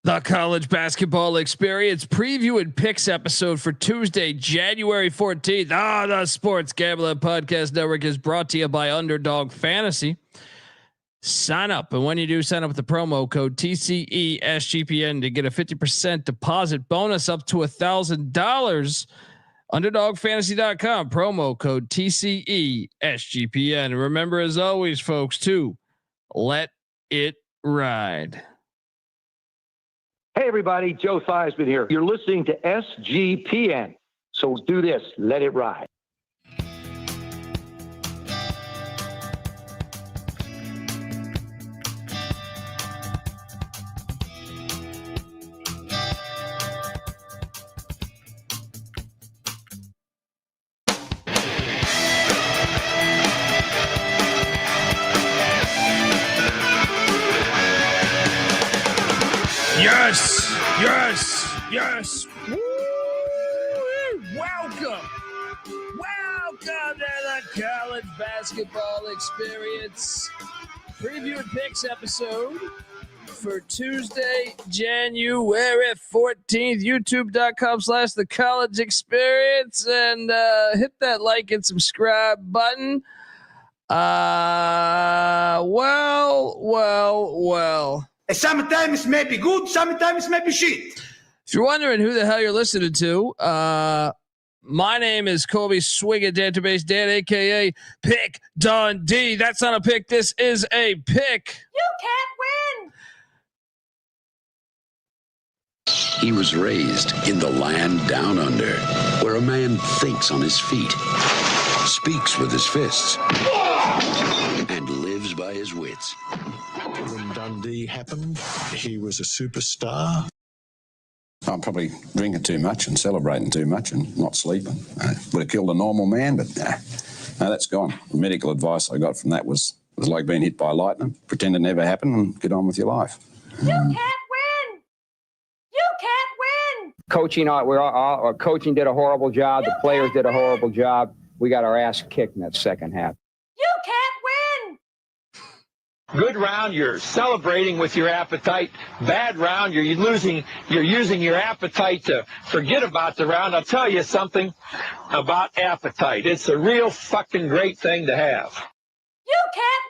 The college basketball experience preview and picks episode for Tuesday, January 14th. The Sports Gambling Podcast Network is brought to you by Underdog Fantasy. Sign up. And when you do, sign up with the promo code TCESGPN to get a 50% deposit bonus up to $1,000. UnderdogFantasy.com, promo code TCESGPN. And remember, as always, folks, to let it ride. Hey everybody, Joe Theismann here. You're listening to SGPN. So do this, let it ride. Yes. Woo! Welcome to the college basketball experience preview and picks episode for Tuesday, January 14th. YouTube.com/the college experience, and hit that like and subscribe button. Well. Sometimes it may be good, sometimes it may be shit. If you're wondering who the hell you're listening to, my name is Colby Database Dan, a.k.a. Pick Dundee. That's not a pick. This is a pick. You can't win. He was raised in the land down under, where a man thinks on his feet, speaks with his fists, and lives by his wits. When Dundee happened, he was a superstar. I'm probably drinking too much and celebrating too much and not sleeping. Would have killed a normal man, but no, that's gone. The medical advice I got from that was like being hit by lightning. Pretend it never happened and get on with your life. You can't win. You can't win. Coaching did a horrible job. The players did a horrible job. We got our ass kicked in that second half. You can't win. Good round, you're celebrating with your appetite. Bad round, you're using your appetite to forget about the round. I'll tell you something about appetite. It's a real fucking great thing to have. You can't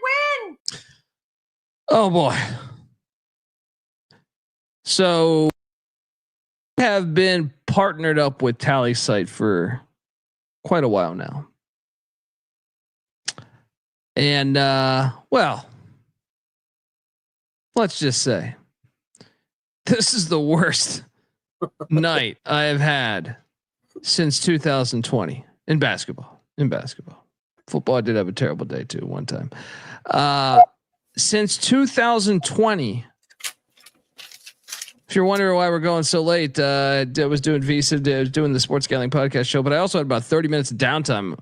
win. Oh boy. So I have been partnered up with Tally Site for quite a while now. And let's just say this is the worst night I have had since 2020 in basketball. Football, I did have a terrible day too one time. Since 2020, if you're wondering why we're going so late, I was doing VSiN, I was doing the Sports Gambling Podcast show, but I also had about 30 minutes of downtime.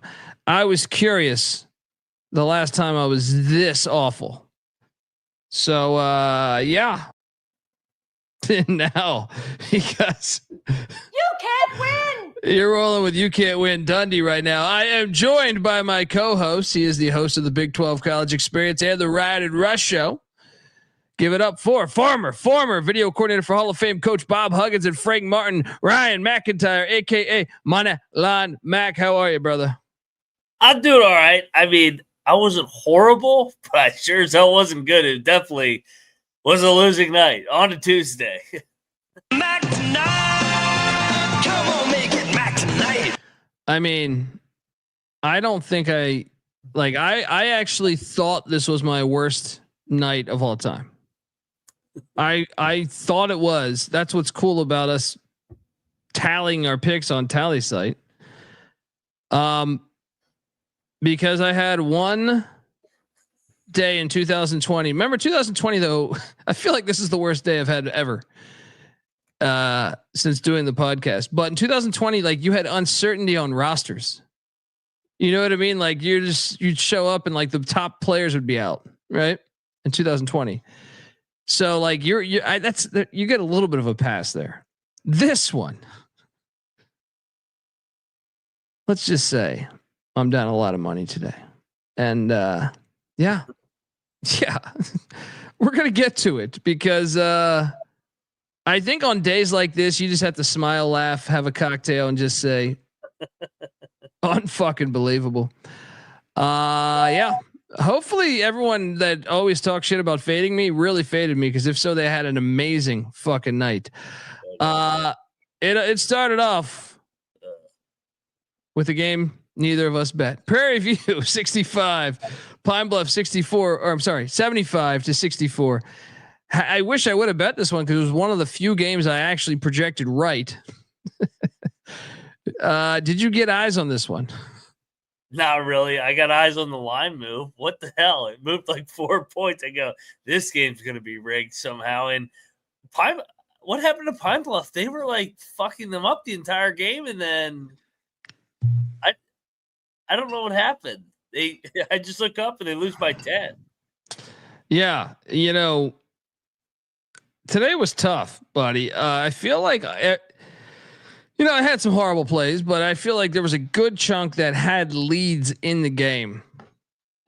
I was curious the last time I was this awful. So yeah. Now because you can't win. You're rolling with You Can't Win Dundee right now. I am joined by my co-host. He is the host of the Big 12 College Experience and the Ride and Rush Show. Give it up for former video coordinator for Hall of Fame coach Bob Huggins and Frank Martin, Ryan McIntyre, aka Moneyline Mac. How are you, brother? I'm doing all right. I mean, I wasn't horrible, but I sure as hell wasn't good. It definitely was a losing night on a Tuesday. Mac tonight. Come on, make it Mac tonight. I mean, I don't think I actually thought this was my worst night of all time. I thought it was. That's what's cool about us tallying our picks on Tally Site. Because I had one day in 2020. Remember 2020 though, I feel like this is the worst day I've had ever since doing the podcast. But in 2020, like you had uncertainty on rosters. You know what I mean? Like you'd show up and like the top players would be out, right? In 2020. So like you get a little bit of a pass there. This one, let's just say I'm down a lot of money today. And yeah, we're going to get to it because I I think on days like this, you just have to smile, laugh, have a cocktail, and just say, unfucking believable. Yeah. Hopefully everyone that always talks shit about fading me really faded me, because if so, they had an amazing fucking night. It started off with a game neither of us bet. Prairie View 65, Pine Bluff 64, or I'm sorry, 75 to 64. I wish I would have bet this one because it was one of the few games I actually projected right. Did you get eyes on this one? Not really. I got eyes on the line move. What the hell? It moved like 4 points. I go, this game's going to be rigged somehow. And what happened to Pine Bluff? They were like fucking them up the entire game. And then I don't know what happened. I just look up and they lose by 10. Yeah. You know, today was tough, buddy. I feel like, I had some horrible plays, but I feel like there was a good chunk that had leads in the game.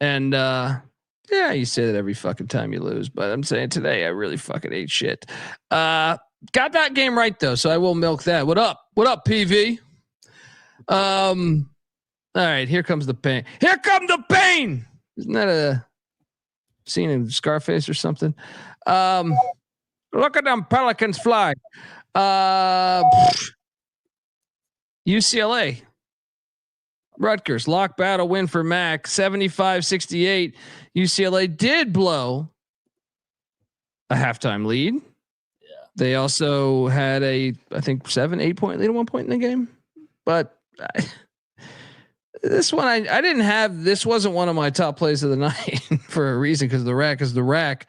And, yeah, you say that every fucking time you lose, but I'm saying today I really fucking ate shit. Got that game right though, so I will milk that. What up? What up, PV? All right, here comes the pain. Here come the pain. Isn't that a scene in Scarface or something? Look at them pelicans fly. UCLA. Rutgers lock battle win for Mac 75-68. UCLA did blow a halftime lead. Yeah. They also had I think 7-8 point lead at one point in the game. But this one I didn't have. This wasn't one of my top plays of the night for a reason, because the rack is the rack.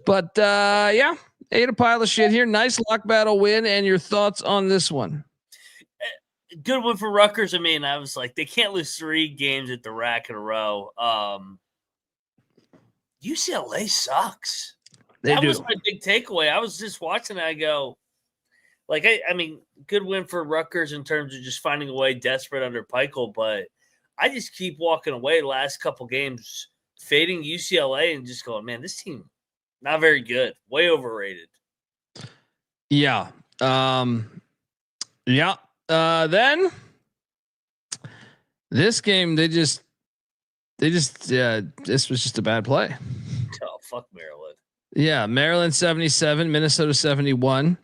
But yeah, ate a pile of shit here. Nice lock battle win. And your thoughts on this one? Good one for Rutgers. I mean, I was like, they can't lose 3 games at the rack in a row. UCLA sucks. That was my big takeaway. I was just watching it. I go, like, I mean, good win for Rutgers in terms of just finding a way, desperate under Peichel, but I just keep walking away last couple games, fading UCLA and just going, man, this team not very good, way overrated. Yeah. Yeah. Then this game, this was just a bad play. Oh, fuck Maryland. Yeah. Maryland 77, Minnesota 71.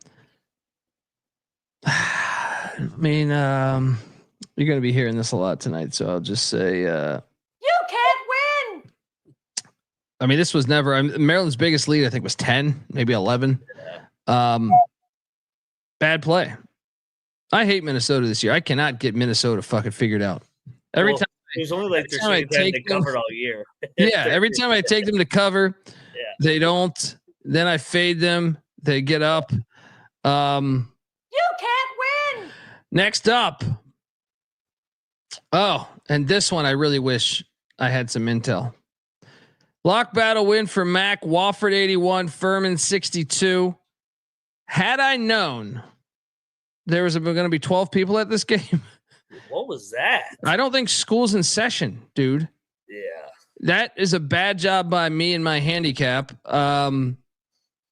I mean, you're going to be hearing this a lot tonight. So I'll just say, you can't win. I mean, this was never, Maryland's biggest lead, I think, was 10, maybe 11. Bad play. I hate Minnesota this year. I cannot get Minnesota fucking figured out. Every time it was only like they covered all year. Yeah, every time I take them to cover, they don't. Then I fade them. They get up. You can't win. Next up. Oh, and this one I really wish I had some intel. Lock battle win for Mac. Wofford 81, Furman 62. Had I known there was going to be 12 people at this game. What was that? I don't think school's in session, dude. Yeah. That is a bad job by me and my handicap.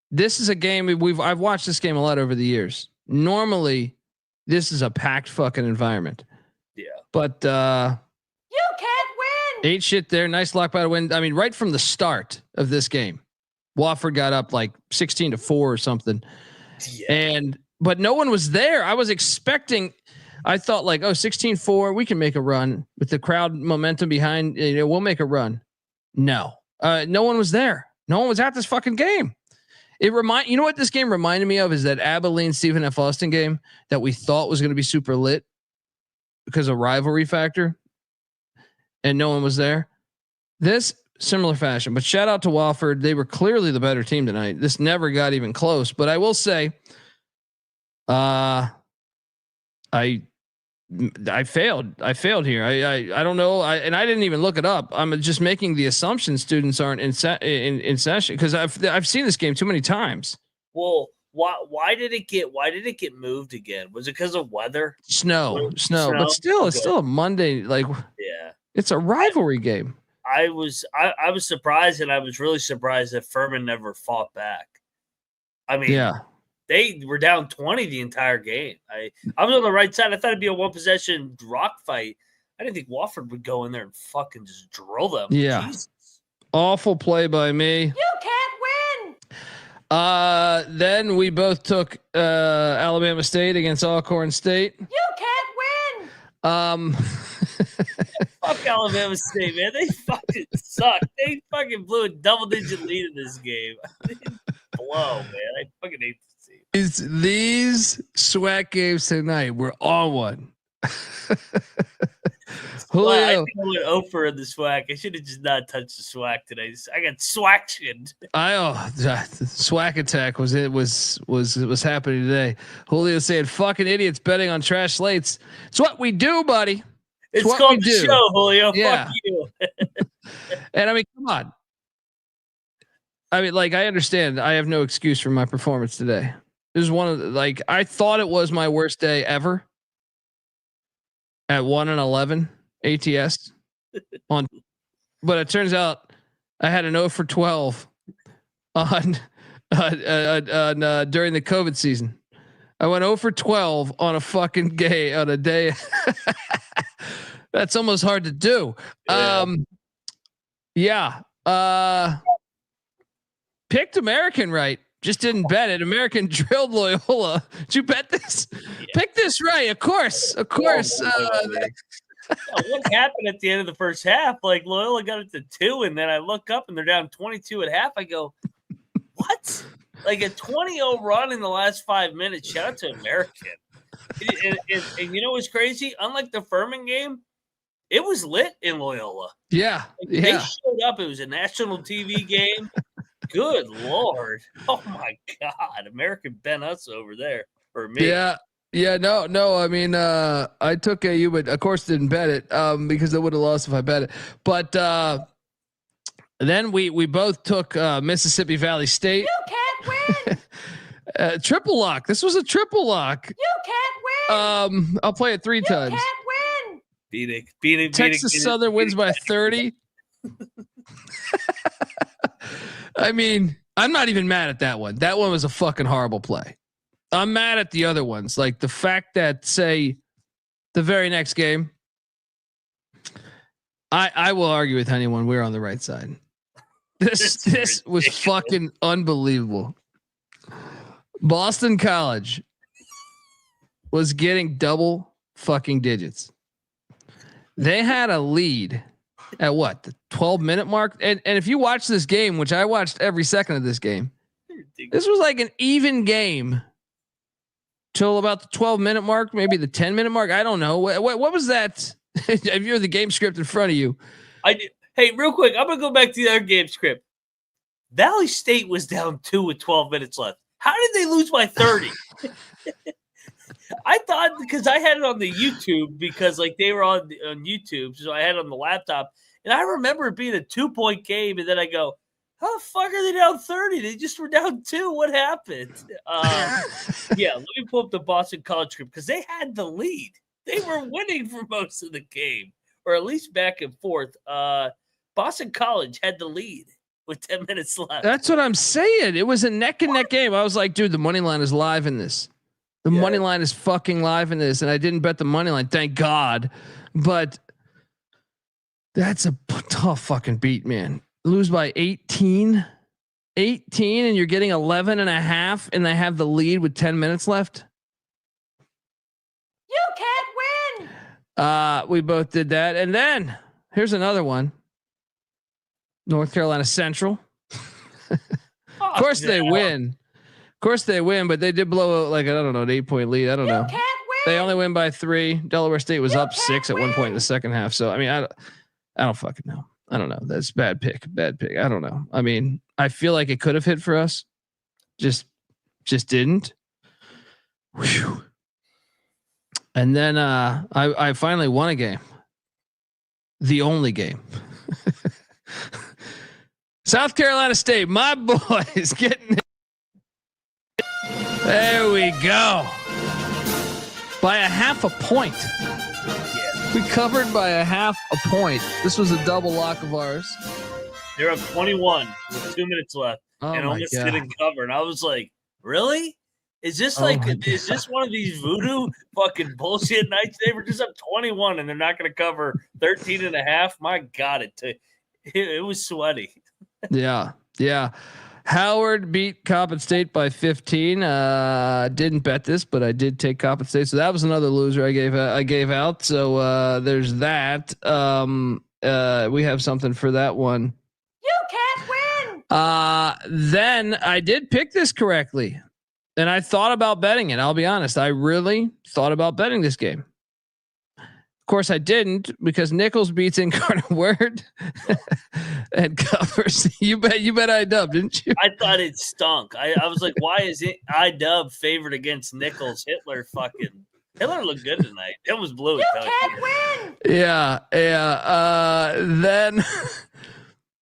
This is a game I've watched this game a lot over the years. Normally this is a packed fucking environment. Yeah. But you can't win. Ate shit there. Nice lock by the win. I mean, right from the start of this game, Wofford got up like 16-4 or something. Yeah. But no one was there. I was expecting, I thought like, 16-4, we can make a run with the crowd momentum behind, we'll make a run. No, no one was there. No one was at this fucking game. You know what this game reminded me of is that Abilene Stephen F. Austin game that we thought was going to be super lit because of rivalry factor, and no one was there. This similar fashion, but shout out to Wofford. They were clearly the better team tonight. This never got even close, but I will say, I failed. I failed here. I don't know. I didn't even look it up. I'm just making the assumption students aren't in session because I've seen this game too many times. Well, why did it get moved again? Was it because of weather? Snow. But still, it's still a Monday. Like, yeah, it's a rivalry game. I was surprised, and I was really surprised that Furman never fought back. I mean, yeah. They were down 20 the entire game. I was on the right side. I thought it'd be a one-possession rock fight. I didn't think Wofford would go in there and fucking just drill them. Yeah. Jesus. Awful play by me. You can't win. Then we both took Alabama State against Alcorn State. You can't win. Fuck Alabama State, man. They fucking suck. They fucking blew a double-digit lead in this game. Blow, man. I fucking hate this team. These SWAC games tonight, we're on one. Well, I Julio, think I went over in the SWAC. I should have just not touched the SWAC today. I got SWACtioned. the SWAC attack was happening today. Julio saying, "Fucking idiots betting on trash slates." It's what we do, buddy. It's what called we the do. show, Julio. Yeah. Fuck you. And I mean, come on. I mean, like, I understand. I have no excuse for my performance today. This is one of the, I thought it was my worst day ever. At 1-11 ATS but it turns out I had an 0 for 12 on during the COVID season. I went 0 for 12 on a fucking on a day. That's almost hard to do. Yeah. Picked American right. Just didn't bet it. American drilled Loyola. Did you bet this? Yeah. Pick this right. Of course. What happened at the end of the first half? Like Loyola got it to 2, and then I look up and they're down 22 at half. I go, what? Like a 20-0 run in the last 5 minutes. Shout out to American. And you know what's crazy? Unlike the Furman game, it was lit in Loyola. Yeah. They showed up. It was a national TV game. Good Lord. Oh my God. American bent us over there for me. Yeah. No. I mean, I took AU, but of course didn't bet it because I would have lost if I bet it. But then we both took Mississippi Valley State. You can't win. Triple lock. This was a triple lock. You can't win. I'll play it 3 times. You can't win. Beat it. Texas Southern wins by 30. I mean, I'm not even mad at that one. That one was a fucking horrible play. I'm mad at the other ones. Like the fact that, say, the very next game, I will argue with anyone. We're on the right side. This was fucking unbelievable. Boston College was getting double fucking digits. They had a lead at what, the 12-minute mark? And if you watch this game, which I watched every second of this game, this was like an even game till about the 12-minute mark, maybe the 10-minute mark. I don't know. What was that? If you're the game script in front of you. Hey, real quick, I'm going to go back to the other game script. Valley State was down 2 with 12 minutes left. How did they lose by 30? I thought because I had it on the YouTube because like they were on YouTube, so I had it on the laptop, and I remember it being a 2-point game, and then I go, "How the fuck are they down 30? They just were down 2. What happened?" Yeah, let me pull up the Boston College script because they had the lead. They were winning for most of the game, or at least back and forth. Boston College had the lead with 10 minutes left. That's what I'm saying. It was a neck and neck game. I was like, dude, the money line is live in this. The money line is fucking live in this. And I didn't bet the money line, thank God. But that's a tough fucking beat, man. Lose by 18, and you're getting 11.5, and they have the lead with 10 minutes left. You can't win. We both did that. And then here's another one. North Carolina Central. Of course they win. Of course they win, but they did blow like, I don't know, an 8-point lead. I don't know. Can't win. They only win by 3. Delaware State was up 6 at one point in the second half. So, I mean, I don't fucking know. I don't know. That's bad pick. I don't know. I mean, I feel like it could have hit for us. Just didn't. Whew. And then I finally won a game. The only game. South Carolina State, my boys getting it. There we go. By a half a point. Yeah. We covered by a half a point. This was a double lock of ours. They're up 21 with 2 minutes left, and almost didn't cover. And I was like, really? Is this Oh like, my is this one of these voodoo fucking bullshit nights? They were just up 21 and they're not going to cover 13.5. My God, it was sweaty. Yeah. Howard beat Coppin State by 15. Didn't bet this, but I did take Coppin State, so that was another loser I gave out. So there's that. We have something for that one. You can't win. Then I did pick this correctly, and I thought about betting it. I'll be honest, I really thought about betting this game. Of course, I didn't because Nichols beats Incarnate Word and covers. You bet IDub, didn't you? I thought it stunk. I was like, why is it IDub favored against Nichols? Hitler looked good tonight. It was blue. You can't win. Yeah.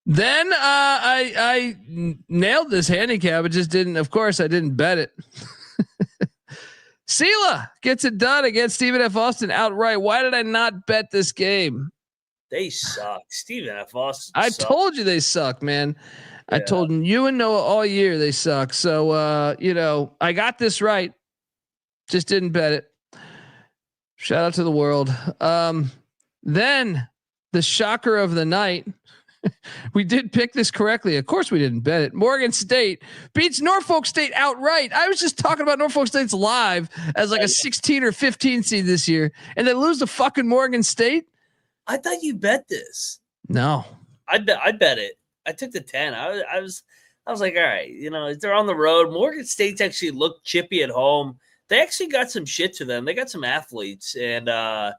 Then I nailed this handicap. It just didn't. Of course, I didn't bet it. Sela gets it done against Stephen F. Austin outright. Why did I not bet this game? They suck. Stephen F. Austin. I told you they suck, man. Yeah. I told you and Noah all year they suck. So I got this right. Just didn't bet it. Shout out to the world. Then the shocker of the night. We did pick this correctly. Of course we didn't bet it. Morgan State beats Norfolk State outright. I was just talking about Norfolk State's live as like a 16 or 15 seed this year, and they lose to fucking Morgan State. I thought you bet this. No, I bet it. I took the 10. I was like, all right, they're on the road. Morgan State's actually looked chippy at home. They actually got some shit to them. They got some athletes, and that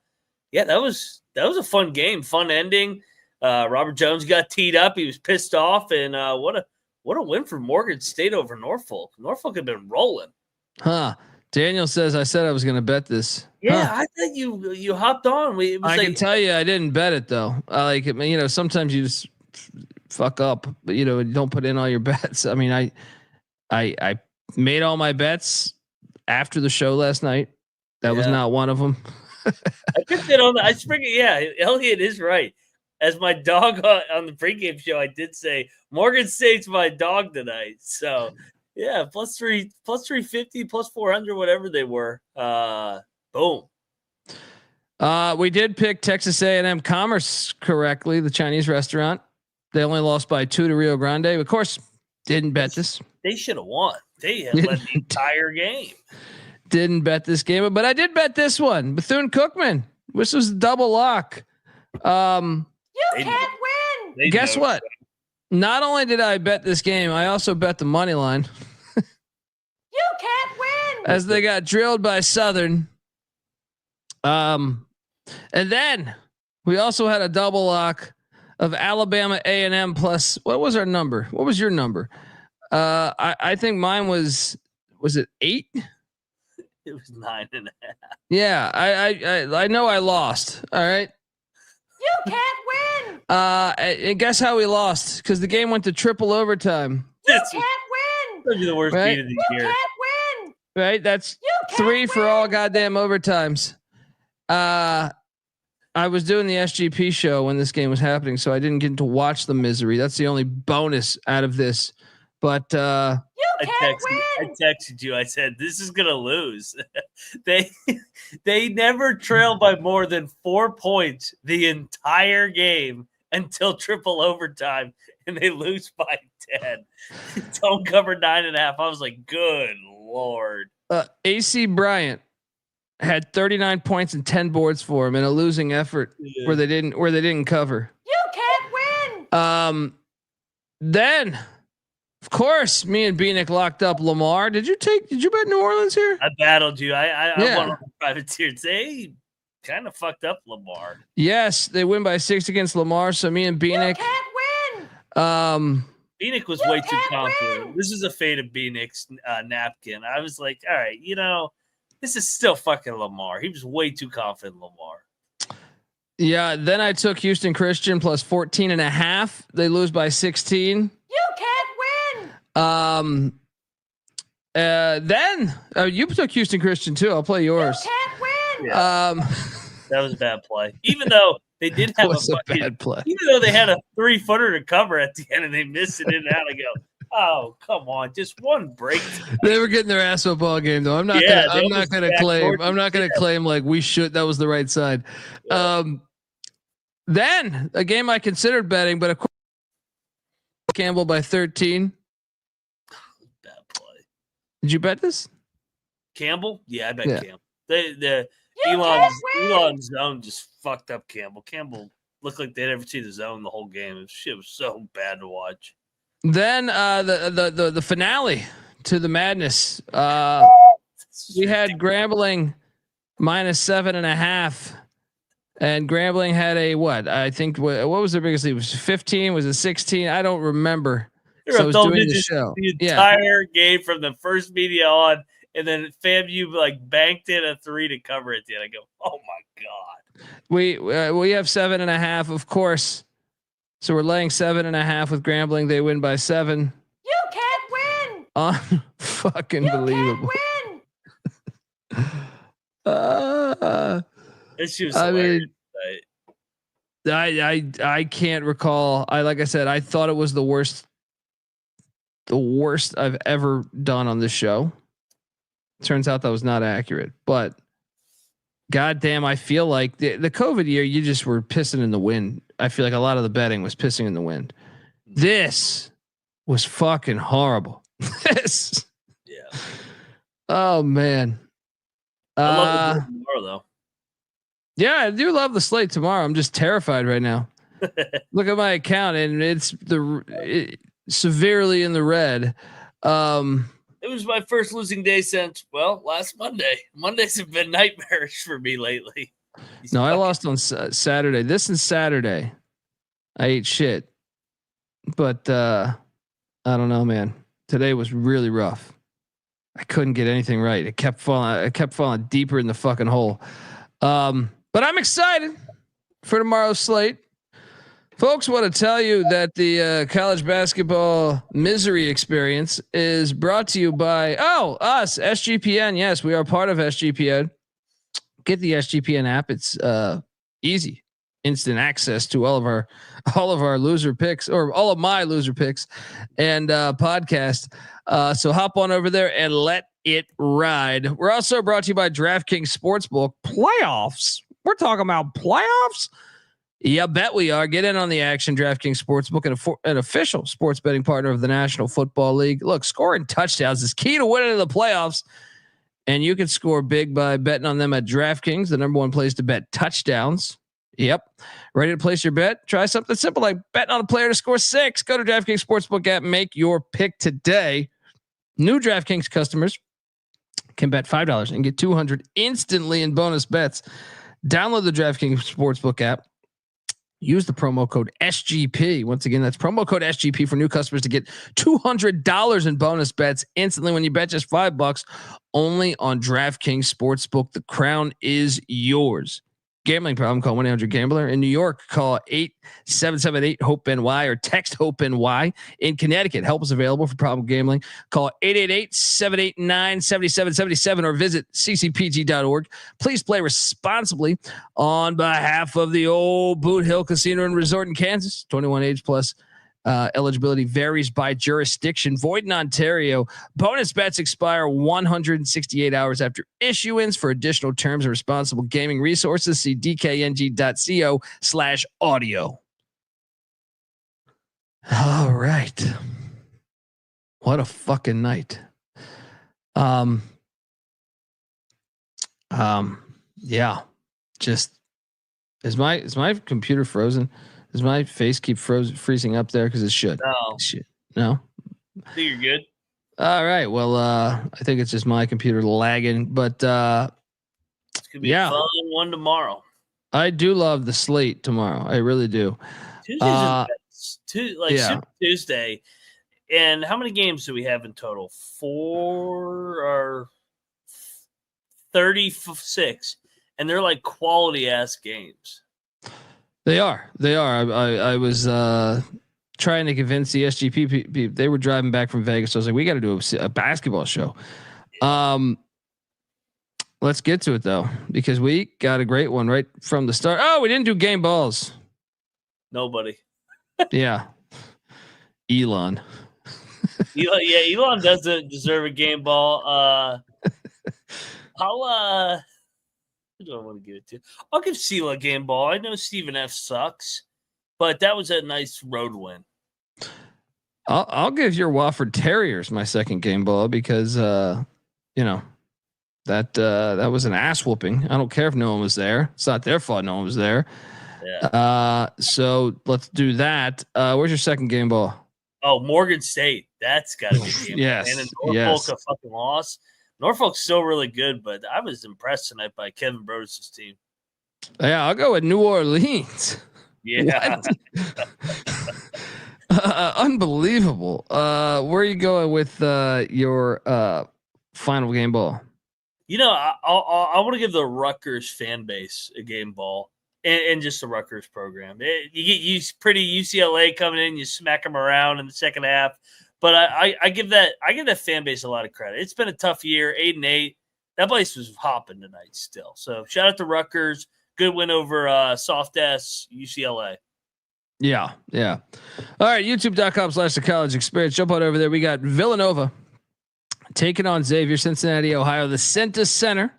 was a fun game, fun ending. Robert Jones got teed up. He was pissed off, and what a win for Morgan State over Norfolk. Norfolk had been rolling. Daniel says I said I was going to bet this. Yeah, I thought you hopped on. I can tell you I didn't bet it though. Sometimes you just fuck up, but don't put in all your bets. I mean, I made all my bets after the show last night. That was not one of them. I picked it on the. I spring it. Yeah, Elliot is right. As my dog on the pregame show, I did say Morgan State's my dog tonight. So yeah, plus 350, plus 400, whatever they were. Boom. We did pick Texas A&M Commerce correctly. The Chinese restaurant. They only lost by 2 to Rio Grande. Of course, didn't bet this. They should have won. They had led the entire game. Didn't bet this game, but I did bet this one. Bethune-Cookman. This was a double lock. You can't win. Guess what? Not only did I bet this game, I also bet the money line. You can't win. As they got drilled by Southern. And then we also had a double lock of Alabama A&M plus. What was our number? What was your number? I think mine was it 8? It was 9.5. Yeah, I know I lost. All right. You can't win. And guess how we lost? Because the game went to triple overtime. You can't win. That'd be the worst game of the year. You can't win. Right? That's 3 for all goddamn overtimes. I was doing the SGP show when this game was happening, so I didn't get to watch the misery. That's the only bonus out of this. But I texted you. I said, this is going to lose. They never trailed by more than 4 points the entire game until triple overtime, and they lose by 10. Don't cover 9.5. I was like, good Lord. AC Bryant had 39 points and 10 boards for him in a losing effort where they didn't cover. You can't win. Then of course, me and Bieniek locked up Lamar. Did you bet New Orleans here? I battled you. I won on the privateers. They kind of fucked up Lamar. Yes, they win by 6 against Lamar. So me and Bieniek. You can't win. Bieniek was way too confident. This is a fate of Bieniek's napkin. I was like, all right, this is still fucking Lamar. He was way too confident in Lamar. Yeah, then I took Houston Christian plus 14.5. They lose by 16. You can't win. Then you took Houston Christian too. I'll play yours. You can't win. Yeah. That was a bad play. Even though they did have a bad play. Even though they had a 3-footer to cover at the end and they missed it in and out, I go, Oh, come on. Just one break. They were getting their ass whooped all game though. I'm not gonna claim like we should, that was the right side. Yeah. Then a game I considered betting, but of course Campbell by 13. Bad play. Did you bet this? Campbell? Yeah, I bet Campbell. The Elon zone just fucked up Campbell. Campbell looked like they never see the zone the whole game. Shit was so bad to watch. Then the finale to the madness. We had Grambling minus 7.5, and Grambling had a what? I think what was their biggest lead? Was it 15? Was it 16? I don't remember. So I was doing the show. The entire game from the first media on, and then FAMU like banked in a 3 to cover it. Then I go, oh my god. We have 7.5, of course. So we're laying 7.5 with Grambling. They win by 7. You can't win. Fucking believable. It's just hilarious. I can't recall. Like I said, I thought it was the worst I've ever done on this show. Turns out that was not accurate, but goddamn, I feel like the COVID year, you just were pissing in the wind. I feel like a lot of the betting was pissing in the wind. This was fucking horrible. This. Yeah. Oh man. I love it tomorrow though. Yeah, I do love the slate tomorrow. I'm just terrified right now. Look at my account and it's severely in the red. It was my first losing day since last Monday. Mondays have been nightmarish for me lately. I lost on Saturday. This is Saturday. I ate shit, but I don't know, man. Today was really rough. I couldn't get anything right. It kept falling deeper in the fucking hole. But I'm excited for tomorrow's slate. Folks, want to tell you that the college basketball misery experience is brought to you by us, SGPN. Yes, we are part of SGPN. Get the SGPN app. It's easy, instant access to all of our loser picks, or all of my loser picks and podcast. So hop on over there and let it ride. We're also brought to you by DraftKings Sportsbook. Playoffs. We're talking about playoffs. Yeah, bet we are. Get in on the action. DraftKings Sportsbook, an official sports betting partner of the National Football League. Look, scoring touchdowns is key to winning in the playoffs, and you can score big by betting on them at DraftKings, the number one place to bet touchdowns. Yep. Ready to place your bet? Try something simple like betting on a player to score 6. Go to DraftKings Sportsbook app, make your pick today. New DraftKings customers can bet $5 and get $200 instantly in bonus bets. Download the DraftKings Sportsbook app. Use the promo code SGP. Once again, that's promo code SGP for new customers to get $200 in bonus bets instantly when you bet just $5 only on DraftKings Sportsbook. The crown is yours. Gambling problem, call 1-800-GAMBLER. In New York, call 877-8-HOPE-NY or text HOPE-NY. In Connecticut, help is available for problem gambling. Call 888-789-7777 or visit ccpg.org. Please play responsibly on behalf of the Old Boot Hill Casino and Resort in Kansas. 21 age plus. Eligibility varies by jurisdiction. Void in Ontario. Bonus bets expire 168 hours after issuance. For additional terms and responsible gaming resources, see dkng.co/audio. All right. What a fucking night. Yeah. Just is my computer frozen? Does my face keep freezing up there? Because it should. No. No? I think you're good. All right. Well, I think it's just my computer lagging. But it's gonna be a fun one tomorrow. I do love the slate tomorrow. I really do. Super Tuesday. And how many games do we have in total? 4 or 36. And they're like quality ass games. They are. I was trying to convince the SGP people. They were driving back from Vegas. So I was like, we got to do a basketball show. Let's get to it though, because we got a great one right from the start. Oh, we didn't do game balls. Nobody. Yeah. Elon. Elon doesn't deserve a game ball. Who do I want to give it to? I'll give Sela a game ball. I know Stephen F. sucks, but that was a nice road win. I'll give your Wofford Terriers my second game ball because that was an ass whooping. I don't care if no one was there. It's not their fault no one was there. Yeah. So let's do that. Where's your second game ball? Oh, Morgan State. That's got to be a game. Yes. And Norfolk a fucking loss. Norfolk's still really good, but I was impressed tonight by Kevin Brodus' team. Yeah, I'll go with New Orleans. Yeah. Unbelievable. Where are you going with your final game ball? I want to give the Rutgers fan base a game ball and just the Rutgers program. You get pretty UCLA coming in, you smack them around in the second half. But I give that fan base a lot of credit. It's been a tough year, 8-8. That place was hopping tonight still. So shout out to Rutgers. Good win over soft ass UCLA. Yeah. All right, youtube.com/the college experience. Jump on over there. We got Villanova taking on Xavier, Cincinnati, Ohio, the Centus Center.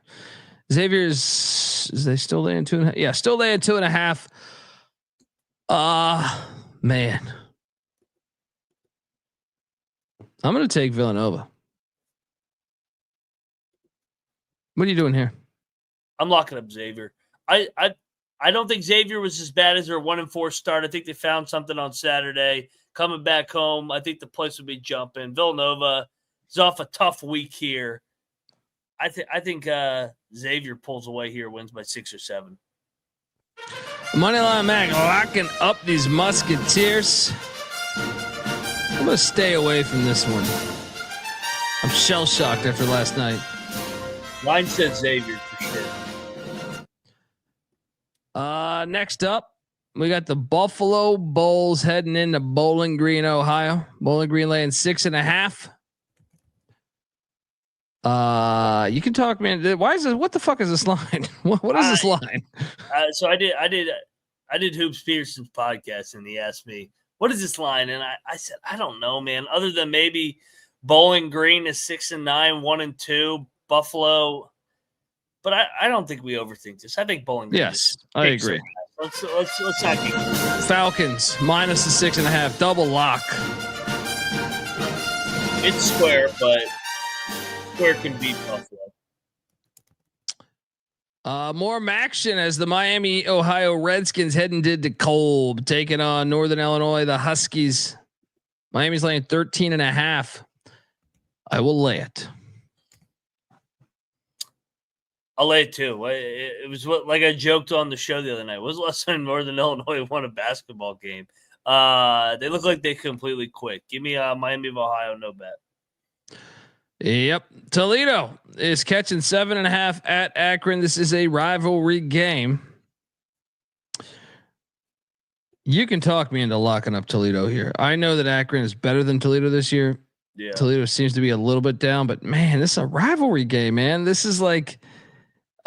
Xavier's, is they still laying 2.5? Yeah, still laying 2.5. Man. I'm going to take Villanova. What are you doing here? I'm locking up Xavier. I don't think Xavier was as bad as their 1-4 start. I think they found something on Saturday. Coming back home, I think the place will be jumping. Villanova is off a tough week here. I think Xavier pulls away here, wins by 6 or 7. Moneyline Mac locking up these Musketeers. I'm going to stay away from this one. I'm shell-shocked after last night. Line said Xavier for sure. Next up, we got the Buffalo Bulls heading into Bowling Green, Ohio. Bowling Green laying 6.5. You can talk, man. Why is this? What the fuck is this line? What is this line? So I did Hoops Peterson's podcast, and he asked me, "What is this line?" And I said, "I don't know, man. Other than maybe Bowling Green is 6-9, 1-2, Buffalo." But I don't think we overthink this. I think Bowling Green. Yes, I agree. Let's not get Falcons minus the 6.5, double lock. It's square, but square can beat Buffalo. More action as the Miami, Ohio Redskins heading to Colby, taking on Northern Illinois, the Huskies. Miami's laying 13.5. I will lay it. I'll lay it too. It was like I joked on the show the other night. It was less than Northern Illinois won a basketball game. They look like they completely quit. Give me Miami of Ohio, no bet. Yep. Toledo is catching 7.5 at Akron. This is a rivalry game. You can talk me into locking up Toledo here. I know that Akron is better than Toledo this year. Yeah. Toledo seems to be a little bit down, but man, this is a rivalry game, man. This is like,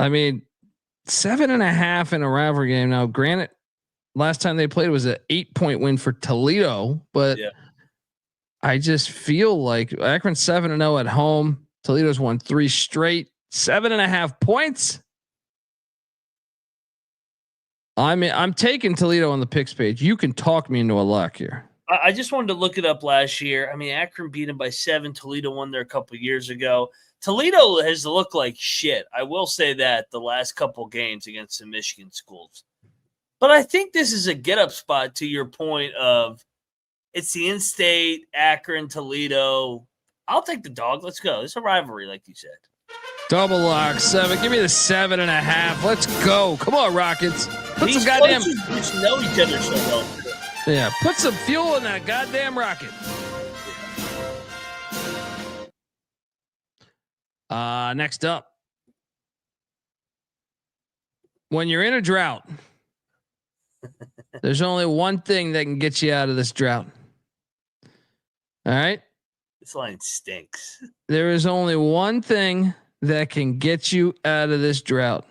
7.5 in a rivalry game. Now, granted, last time they played was an 8-point win for Toledo, but I just feel like Akron 7-0 at home. Toledo's won 3 straight, 7.5 points. I'm taking Toledo on the picks page. You can talk me into a lock here. I just wanted to look it up last year. Akron beat them by 7. Toledo won there a couple of years ago. Toledo has looked like shit. I will say that the last couple games against the Michigan schools. But I think this is a get-up spot to your point of it's the in-state, Akron, Toledo. I'll take the dog. Let's go. It's a rivalry, like you said. Double lock 7. Give me the 7.5. Let's go. Come on, Rockets. Put some goddamn. Just know each other so well. Yeah, put some fuel in that goddamn rocket. Next up. When you're in a drought, there's only one thing that can get you out of this drought. All right? This line stinks. There is only one thing that can get you out of this drought.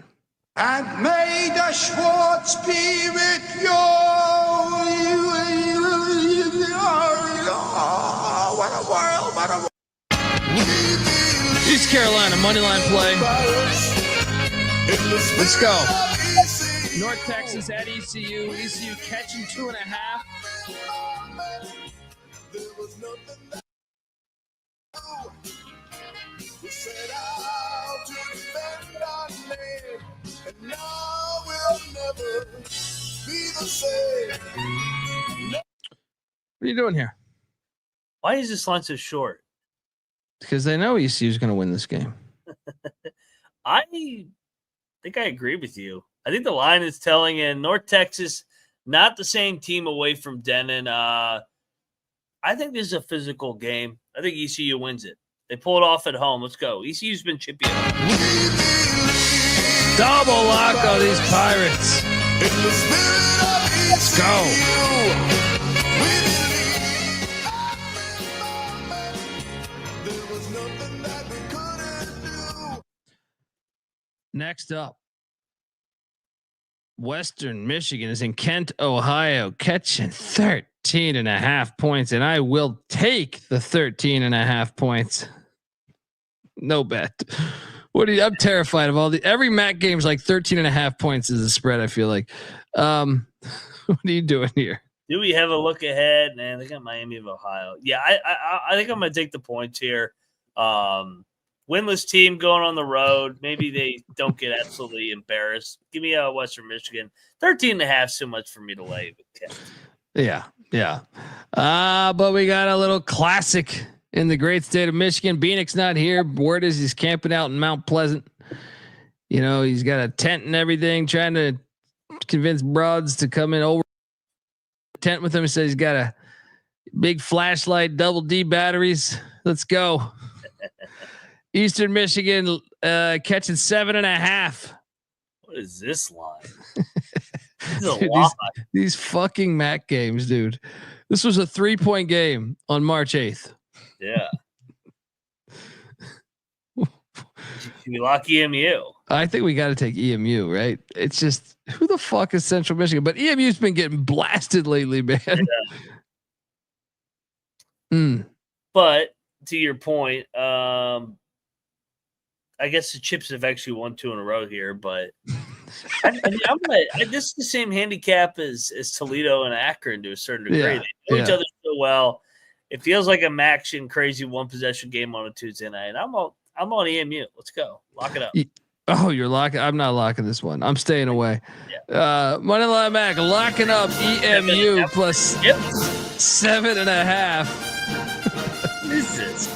And may the Schwartz be with you. What a world. East Carolina money line play. Let's go. North Texas at ECU. ECU catching 2.5. What are you doing here? Why is this line so short? Because they know ECU is going to win this game. I think I agree with you. I think the line is telling, and North Texas, not the same team away from Denon. I think this is a physical game. I think ECU wins it. They pull it off at home. Let's go. ECU's been chippy. Double lock on these Pirates. Let's go. Next up, Western Michigan is in Kent, Ohio, catching 13.5 points, and I will take the 13.5 points. No bet. I'm terrified of every MAC game is like 13.5 points is the spread. I feel like. What are you doing here? Do we have a look ahead? Man, they got Miami of Ohio. Yeah, I think I'm gonna take the points here. Winless team going on the road. Maybe they don't get absolutely embarrassed. Give me a Western Michigan. 13.5 is too much for me to lay. Yeah. But we got a little classic in the great state of Michigan. Bieniek's not here. Word is he's camping out in Mount Pleasant. You know, he's got a tent and everything, trying to convince broads to come in over tent with him. He says he's got a big flashlight, double D batteries. Let's go. Eastern Michigan catching 7.5. What is this line? Dude, these fucking MAC games, dude. This was a 3-point game on March 8th. Yeah. Should we lock EMU? I think we got to take EMU, right? It's just, who the fuck is Central Michigan? But EMU's been getting blasted lately, man. Yeah. But to your point, I guess the Chips have actually won 2 in a row here, but this is the same handicap as Toledo and Akron to a certain degree. They know each other so well. It feels like a action crazy one possession game on a Tuesday night. I'm on EMU. Let's go. Lock it up. Oh, you're locking. I'm not locking this one. I'm staying away. Yeah. Moneyline Mac locking up EMU plus 7.5. What is this?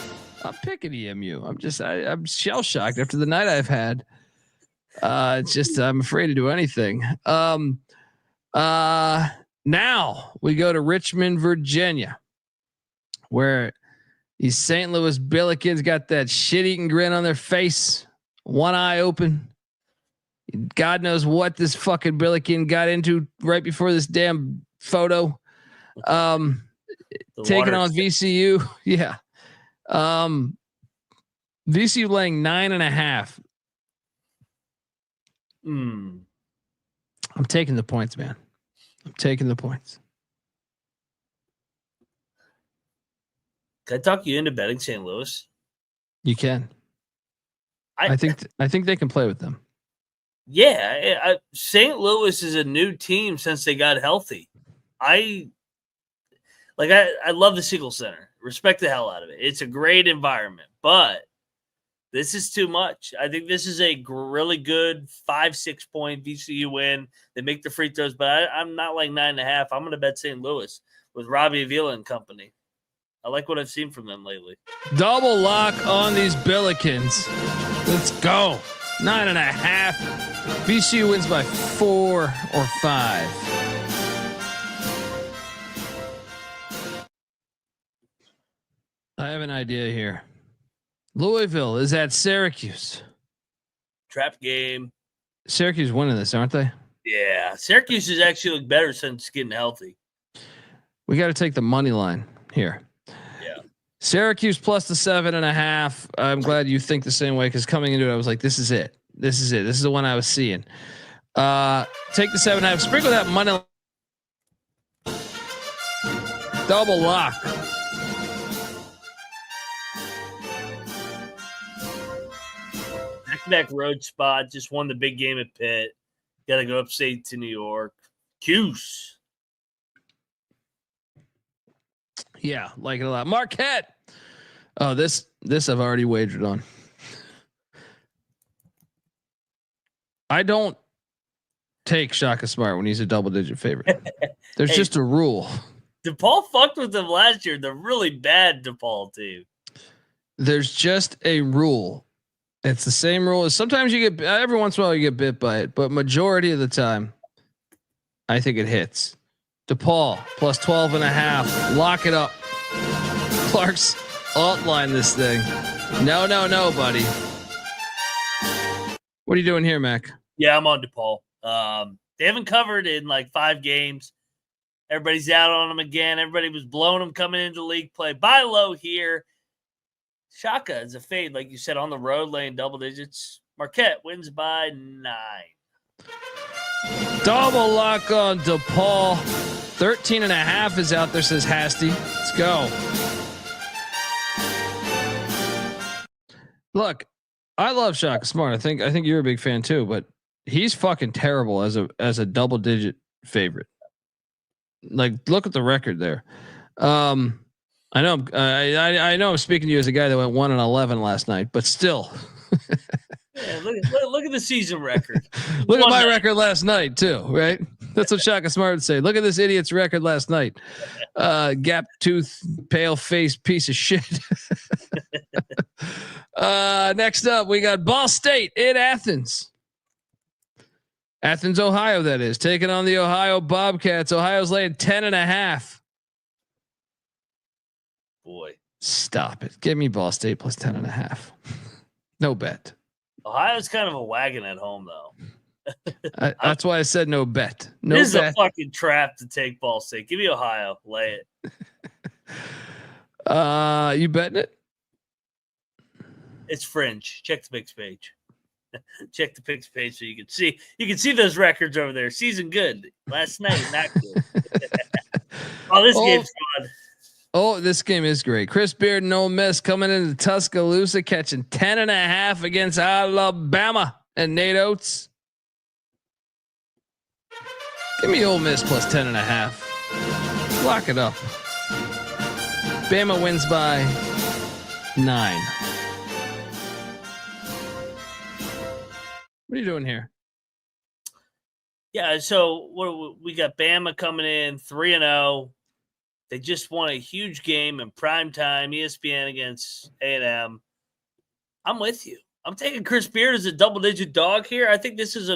I'm picking EMU. I'm shell shocked after the night I've had. It's just I'm afraid to do anything. Now we go to Richmond, Virginia, where these St. Louis Billikens got that shit-eating grin on their face, one eye open. God knows what this fucking Billiken got into right before this damn photo. Taking on VCU. Yeah. VCU laying 9.5. I'm taking the points, man. I'm taking the points. Can I talk you into betting St. Louis? You can. I think they can play with them. Yeah, St. Louis is a new team since they got healthy. I love the Siegel Center. Respect the hell out of it. It's a great environment, but this is too much. I think this is a really good 5-6 point VCU win. They make the free throws, but I'm not like 9.5. I'm going to bet St. Louis with Robbie Avila and company. I like what I've seen from them lately. Double lock on these Billikens. Let's go. 9.5. VCU wins by 4 or 5. I have an idea here. Louisville is at Syracuse. Trap game. Syracuse winning this, aren't they? Yeah. Syracuse has actually looked better since getting healthy. We got to take the money line here. Yeah. Syracuse plus the 7.5. I'm glad you think the same way, because coming into it, I was like, this is it. This is it. This is the one I was seeing. Take the 7.5. Sprinkle that money line. Double lock. back-to-back road spot. Just won the big game at Pitt. Got to go upstate to New York. Cuse. Yeah, like it a lot. Marquette. Oh, this I've already wagered on. I don't take Shaka Smart when he's a double-digit favorite. There's just a rule. DePaul fucked with them last year. The really bad DePaul team. There's just a rule. It's the same rule as sometimes you get every once in a while you get bit by it, but majority of the time, I think it hits. DePaul plus 12.5. Lock it up. Clark's outline this thing. No, buddy. What are you doing here, Mac? Yeah, I'm on DePaul. They haven't covered in like 5 games. Everybody's out on them again. Everybody was blowing them coming into league play. Buy low here. Shaka is a fade, like you said, on the road, laying double digits. Marquette wins by 9. Double lock on DePaul. 13.5 is out there, says Hasty. Let's go. Look, I love Shaka Smart. I think you're a big fan too, but he's fucking terrible as a double digit favorite. Like, look at the record there. I know. I know. I'm speaking to you as a guy that went 1-11 last night, but still. Yeah, look at the season record. Look at my record last night too, right? That's what Shaka Smart would say. Look at this idiot's record last night. Gap tooth, pale face, piece of shit. Next up, we got Ball State in Athens. Athens, Ohio, that is. Taking on the Ohio Bobcats. Ohio's laying 10.5. Boy. Stop it. Give me Ball State plus 10.5. No bet. Ohio's kind of a wagon at home, though. That's why I said no bet. No this bet. Is a fucking trap to take Ball State. Give me Ohio. Lay it. You betting it? It's fringe. Check the picks page. Check the picks page so you can see those records over there. Season good. Last night, not good. This game's fun. Oh, this game is great. Chris Beard and Ole Miss coming into Tuscaloosa, catching 10.5 against Alabama and Nate Oates. Give me Ole Miss plus 10.5. Lock it up. Bama wins by 9. What are you doing here? Yeah, so we got Bama coming in 3-0. They just won a huge game in prime time, ESPN against A&M. I'm with you. I'm taking Chris Beard as a double-digit dog here. I think this is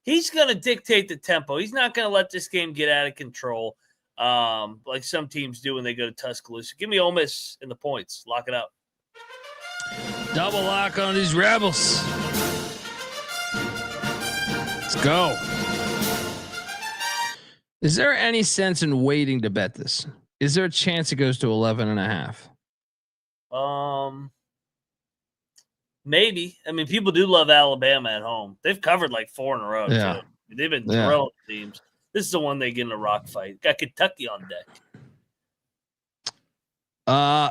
he's going to dictate the tempo. He's not going to let this game get out of control like some teams do when they go to Tuscaloosa. Give me Ole Miss in the points. Lock it up. Double lock on these Rebels. Let's go. Is there any sense in waiting to bet this? Is there a chance it goes to 11.5? Maybe. I mean, people do love Alabama at home. They've covered like 4 in a row. Yeah. Too. They've been drilling teams. This is the one they get in a rock fight. Got Kentucky on deck.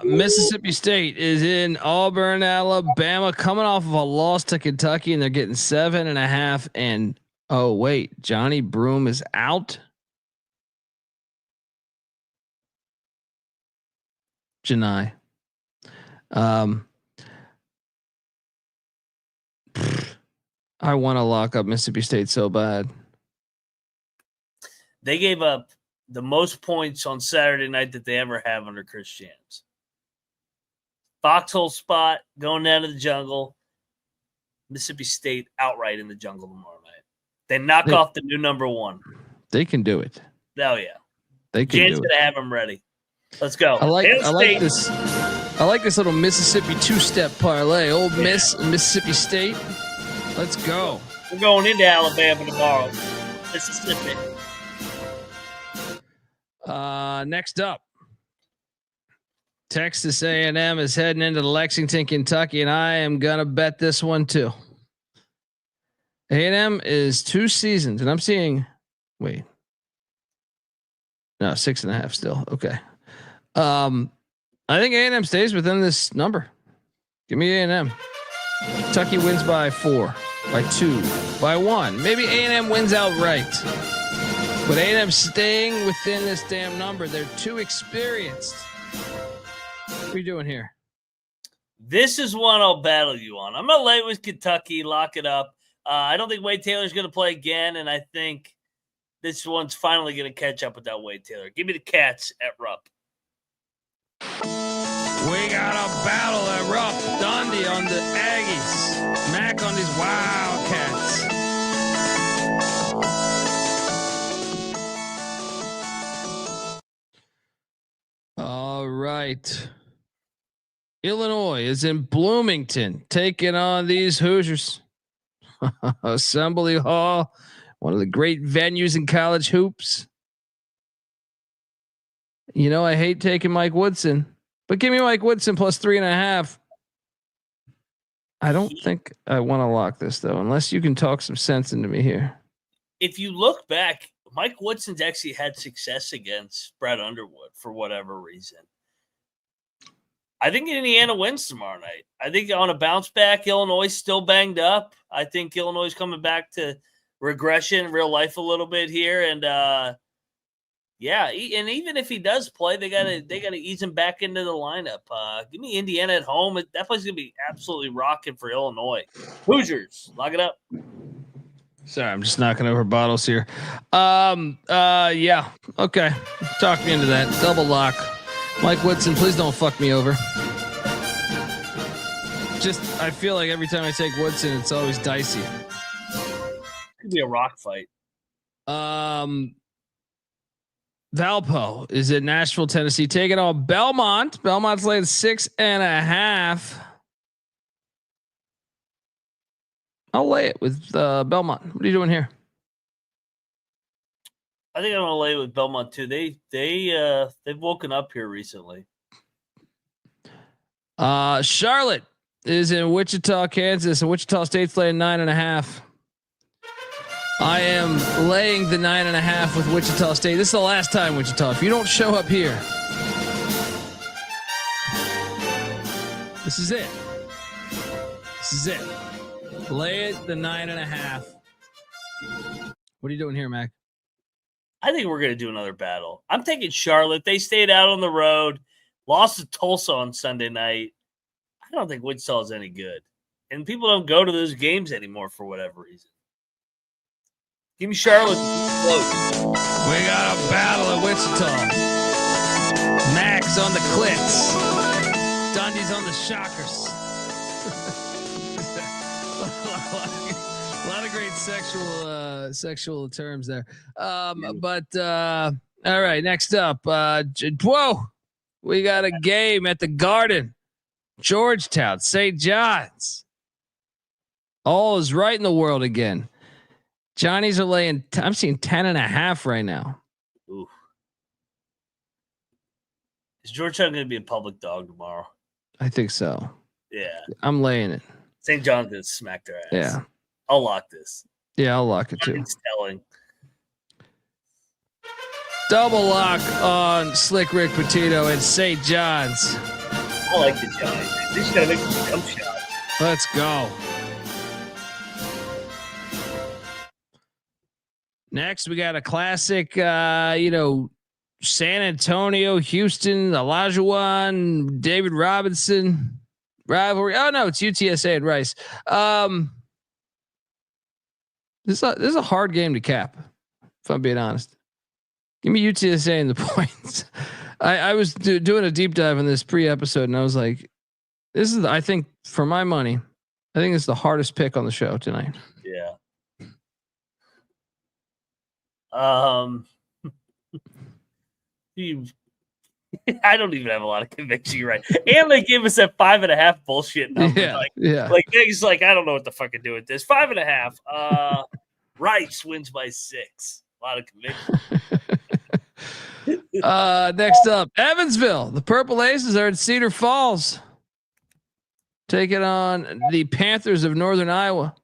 Mississippi State is in Auburn, Alabama, coming off of a loss to Kentucky, and they're getting 7.5. And oh wait, Johnny Broome is out. Janai. I want to lock up Mississippi State so bad. They gave up the most points on Saturday night that they ever have under Chris Shams. Foxhole spot, going down to the jungle. Mississippi State outright in the jungle tomorrow night. They knock off the new number 1. They can do it. Oh, yeah. They can Jan's do it. Gonna have them ready. Let's go. I like this. I like this little Mississippi 2-step parlay. Old Miss, Mississippi State. Let's go. We're going into Alabama tomorrow. Mississippi. Next up, Texas A&M is heading into Lexington, Kentucky, and I am gonna bet this one too. A&M is 2 seasons, and I'm seeing. Wait. No, 6.5 still. Okay. I think A&M stays within this number. Give me A&M. Kentucky wins by 4, by 2, by 1. Maybe A&M wins outright. But A&M staying within this damn number. They're too experienced. What are you doing here? This is one I'll battle you on. I'm going to lay with Kentucky. Lock it up. I don't think Wade Taylor's going to play again, and I think this one's finally going to catch up without Wade Taylor. Give me the Cats at Rupp. We got a battle at Rupp. Dundee on the Aggies. Mac on these Wildcats. All right. Illinois is in Bloomington taking on these Hoosiers. Assembly Hall, one of the great venues in college hoops. You know, I hate taking Mike Woodson, but give me Mike Woodson plus 3.5. I don't think I want to lock this though, unless you can talk some sense into me here. If you look back, Mike Woodson's actually had success against Brad Underwood for whatever reason. I think Indiana wins tomorrow night. I think on a bounce back, Illinois is still banged up. I think Illinois is coming back to regression, real life a little bit here, and yeah, and even if he does play, they gotta ease him back into the lineup. Give me Indiana at home. That place is gonna be absolutely rocking for Illinois. Hoosiers, lock it up. Sorry, I'm just knocking over bottles here. Yeah, okay. Talk me into that double lock. Mike Woodson, please don't fuck me over. I feel like every time I take Woodson, it's always dicey. Could be a rock fight. Valpo is in Nashville, Tennessee, taking on Belmont. Belmont's laying 6.5. I'll lay it with Belmont. What are you doing here? I think I'm gonna lay with Belmont too. They've woken up here recently. Charlotte is in Wichita, Kansas, and Wichita State's laying 9.5. I am laying the 9.5 with Wichita State. This is the last time, Wichita. If you don't show up here, this is it. This is it. Lay it the 9.5. What are you doing here, Mac? I think we're going to do another battle. I'm taking Charlotte. They stayed out on the road, lost to Tulsa on Sunday night. I don't think Wichita is any good. And people don't go to those games anymore for whatever reason. Give me Charlotte. We got a battle at Wichita. Max on the clits. Dundee's on the shockers. A lot of great sexual terms there. But all right, next up, whoa, we got a game at the Garden, Georgetown, St. John's. All is right in the world again. Johnnies are laying. I'm seeing 10.5 right now. Ooh. Is Georgetown going to be a public dog tomorrow? I think so. Yeah, I'm laying it. St. John's going to smack their ass. Yeah. I'll lock this. Yeah, I'll lock it too. It's telling. Double lock on Slick Rick Petito and St. John's. I like the Giants. They just got to make some jump shots. Let's go. Next, we got a classic, San Antonio, Houston, Olajuwon, David Robinson rivalry. Oh no, it's UTSA and Rice. This is a hard game to cap, if I'm being honest. Give me UTSA in the points. I was doing a deep dive on this pre-episode, and I was like, this is, I think, for my money, I think it's the hardest pick on the show tonight. Yeah. I don't even have a lot of conviction. You're right. And they gave us that 5.5 bullshit number. Yeah. Like Vegas, I don't know what to fucking do with this. 5.5. Rice wins by 6. A lot of conviction. Next up, Evansville. The Purple Aces are in Cedar Falls, taking on the Panthers of Northern Iowa.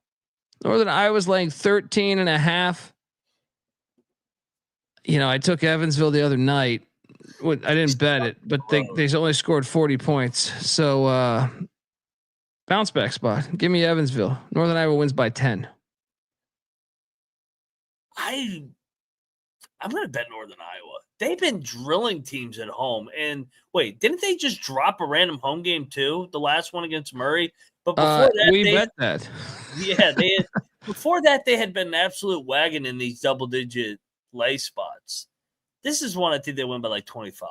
Northern Iowa's laying 13.5. I took Evansville the other night. I didn't bet it, but they only scored 40 points. So Bounce back spot. Give me Evansville. Northern Iowa wins by 10. I'm going to bet Northern Iowa. They've been drilling teams at home. And wait, didn't they just drop a random home game too? The last one against Murray. But before that, we bet that. Yeah, before that they had been an absolute wagon in these double-digit lay spots. This is one I think they win by like 25.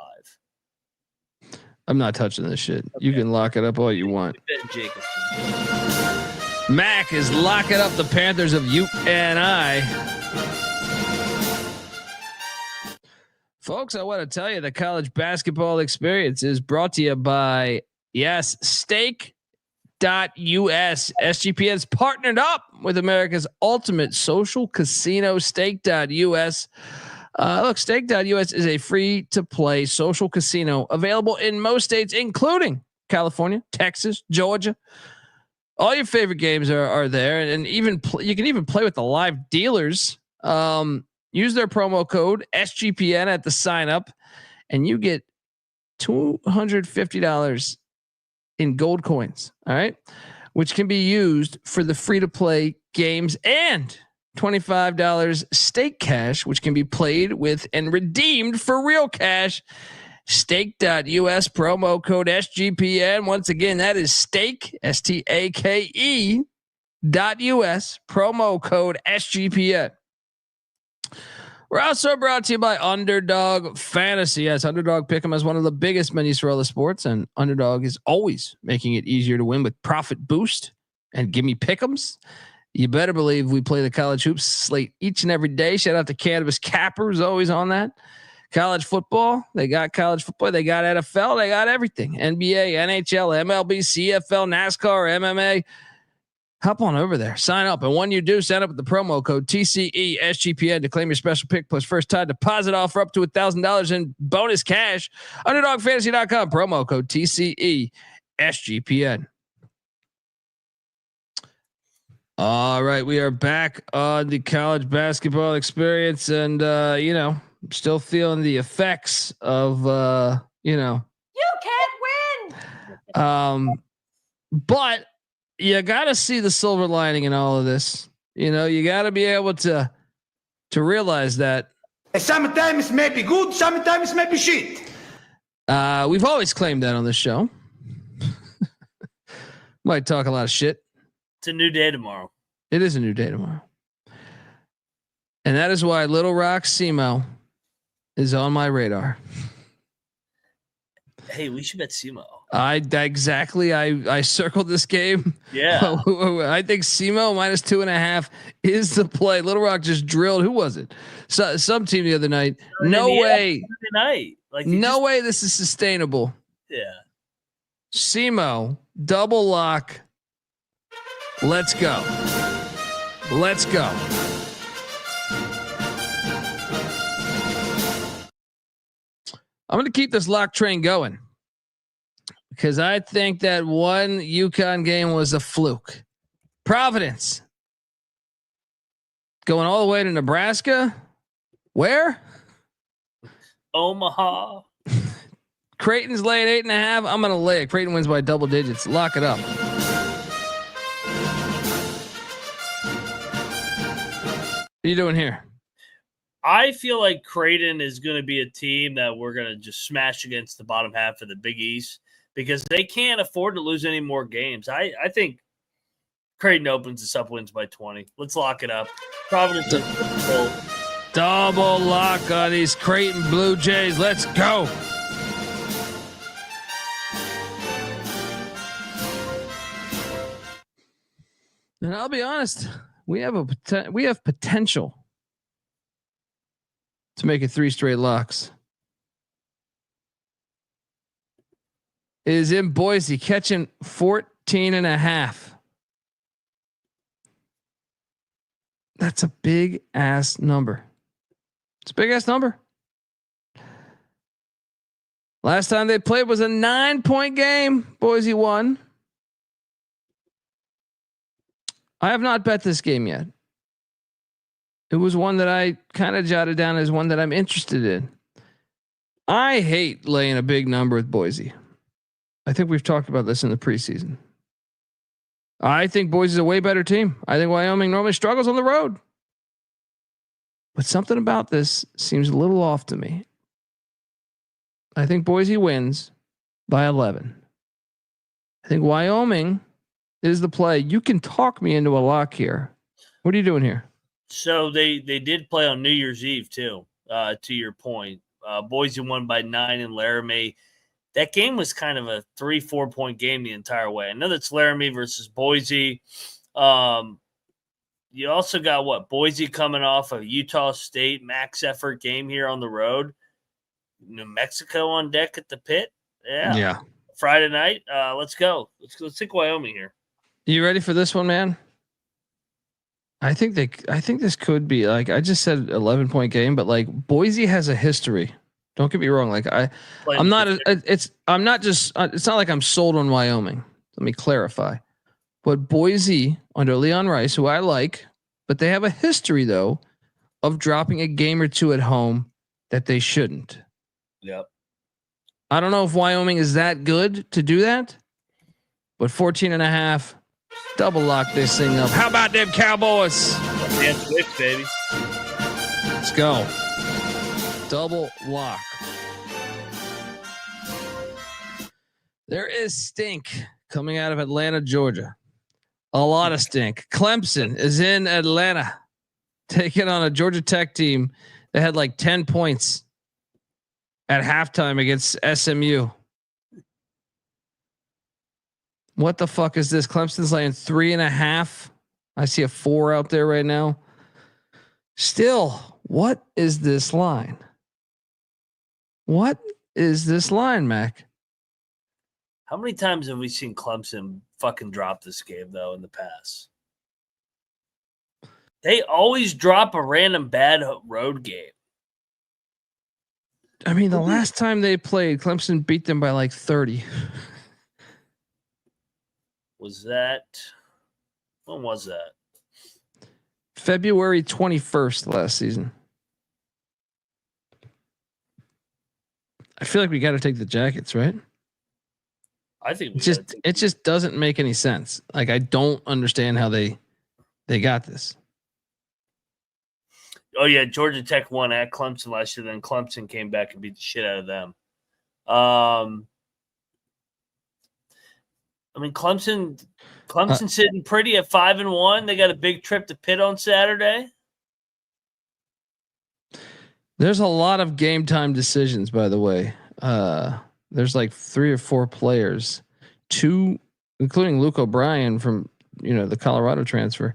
I'm not touching this shit. Okay. You can lock it up all you want. Mac is locking up the Panthers of UNI. Folks, I want to tell you the college basketball experience is brought to you by, Stake.us. SGPN's partnered up with America's ultimate social casino, Stake.us. Look, Stake.us is a free-to-play social casino available in most states, including California, Texas, Georgia. All your favorite games are there, and even you can even play with the live dealers. Use their promo code SGPN at the sign up, and you get $250 in gold coins. All right, which can be used for the free-to-play games and $25 stake cash, which can be played with and redeemed for real cash. Stake.us promo code SGPN. Once again, that is stake, STAKE.us promo code SGPN. We're also brought to you by Underdog Fantasy. Yes, Underdog Pick'em is one of the biggest menus for all the sports, and Underdog is always making it easier to win with Profit Boost and Gimme Pick'ems. You better believe we play the college hoops slate each and every day. Shout out to Cannabis Capper, who's always on that. College football, they got college football, they got NFL, they got everything. NBA, NHL, MLB, CFL, NASCAR, MMA. Hop on over there, sign up, and when you do, sign up with the promo code TCE SGPN to claim your special pick plus first time deposit offer up to $1,000 in bonus cash. UnderdogFantasy.com promo code TCE SGPN. All right, we are back on the college basketball experience, and still feeling the effects of You can't win. But you got to see the silver lining in all of this. You got to be able to realize that Sometimes may be good, sometimes may be shit. We've always claimed that on this show. Might talk a lot of shit. It's a new day tomorrow. It is a new day tomorrow. And that is why Little Rock SEMO is on my radar. Hey, we should bet SEMO. I circled this game. Yeah. I think SEMO minus 2.5 is the play. Little Rock just drilled. Who was it? Some team the other night. No way. No way this is sustainable. Yeah. SEMO, double lock. Let's go. Let's go. I'm going to keep this lock train going because I think that one UConn game was a fluke. Providence going all the way to Nebraska. Where? Omaha. Creighton's laying 8.5. I'm going to lay it. Creighton wins by double digits. Lock it up. What are you doing here? I feel like Creighton is going to be a team that we're going to just smash against the bottom half of the Big East because they can't afford to lose any more games. I think Creighton opens this up, wins by 20. Let's lock it up. Providence double lock on these Creighton Blue Jays. Let's go. And I'll be honest, we have potential to make it 3 straight locks. It is in Boise, catching 14.5. That's a big ass number. It's a big ass number. Last time they played was a 9-point game. Boise won. I have not bet this game yet. It was one that I kind of jotted down as one that I'm interested in. I hate laying a big number with Boise. I think we've talked about this in the preseason. I think Boise's a way better team. I think Wyoming normally struggles on the road. But something about this seems a little off to me. I think Boise wins by 11. I think Wyoming is the play. You can talk me into a lock here. What are you doing here? So they did play on New Year's Eve too. To your point, Boise won by 9 in Laramie. That game was kind of a 3-4 point game the entire way. I know that's Laramie versus Boise. You also got Boise coming off a Utah State max effort game here on the road. New Mexico on deck at the pit. Yeah. Friday night. Let's go. Let's take Wyoming here. You ready for this one, man? I think this could be like, I just said 11-point game, but like Boise has a history. Don't get me wrong. Like it's not like I'm sold on Wyoming. Let me clarify. But Boise under Leon Rice, who I like, but they have a history though of dropping a game or two at home that they shouldn't. Yep. I don't know if Wyoming is that good to do that, but 14.5, double lock this thing up. How about them Cowboys? Dance with, baby. Let's go. Double lock. There is stink coming out of Atlanta, Georgia. A lot of stink. Clemson is in Atlanta, taking on a Georgia Tech team that had like 10 points at halftime against SMU. What the fuck is this? Clemson's laying 3.5. I see a 4 out there right now. Still, what is this line? What is this line, Mac? How many times have we seen Clemson fucking drop this game though in the past? They always drop a random bad road game. I mean, the last time they played, Clemson beat them by like 30. Was that? When was that? February 21st last season. I feel like we got to take the Jackets, right? I think it just doesn't make any sense. Like I don't understand how they got this. Oh yeah, Georgia Tech won at Clemson last year. Then Clemson came back and beat the shit out of them. I mean, Clemson sitting pretty at 5-1. They got a big trip to Pitt on Saturday. There's a lot of game time decisions, by the way. There's like 3 or 4 players, 2, including Luke O'Brien from the Colorado transfer.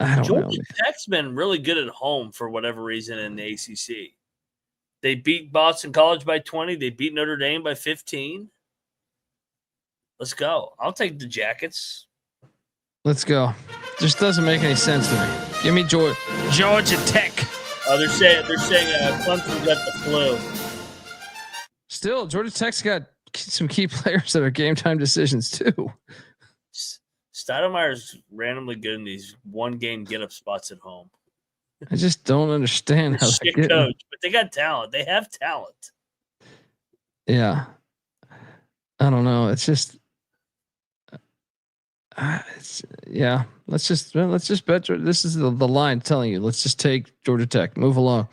I don't know. Georgia Tech's been really good at home for whatever reason in the ACC. They beat Boston College by 20. They beat Notre Dame by 15. Let's go. I'll take the Jackets. Let's go. Just doesn't make any sense to me. Give me Georgia Tech. Oh, they're saying Clemson's got the flu. Still, Georgia Tech's got some key players that are game time decisions too. Stoudemire's randomly good in these one-game get-up spots at home. I just don't understand how they get coach, but they got talent. They have talent. Yeah, I don't know. It's just, yeah. Let's just bet. This is the line telling you. Let's just take Georgia Tech. Move along.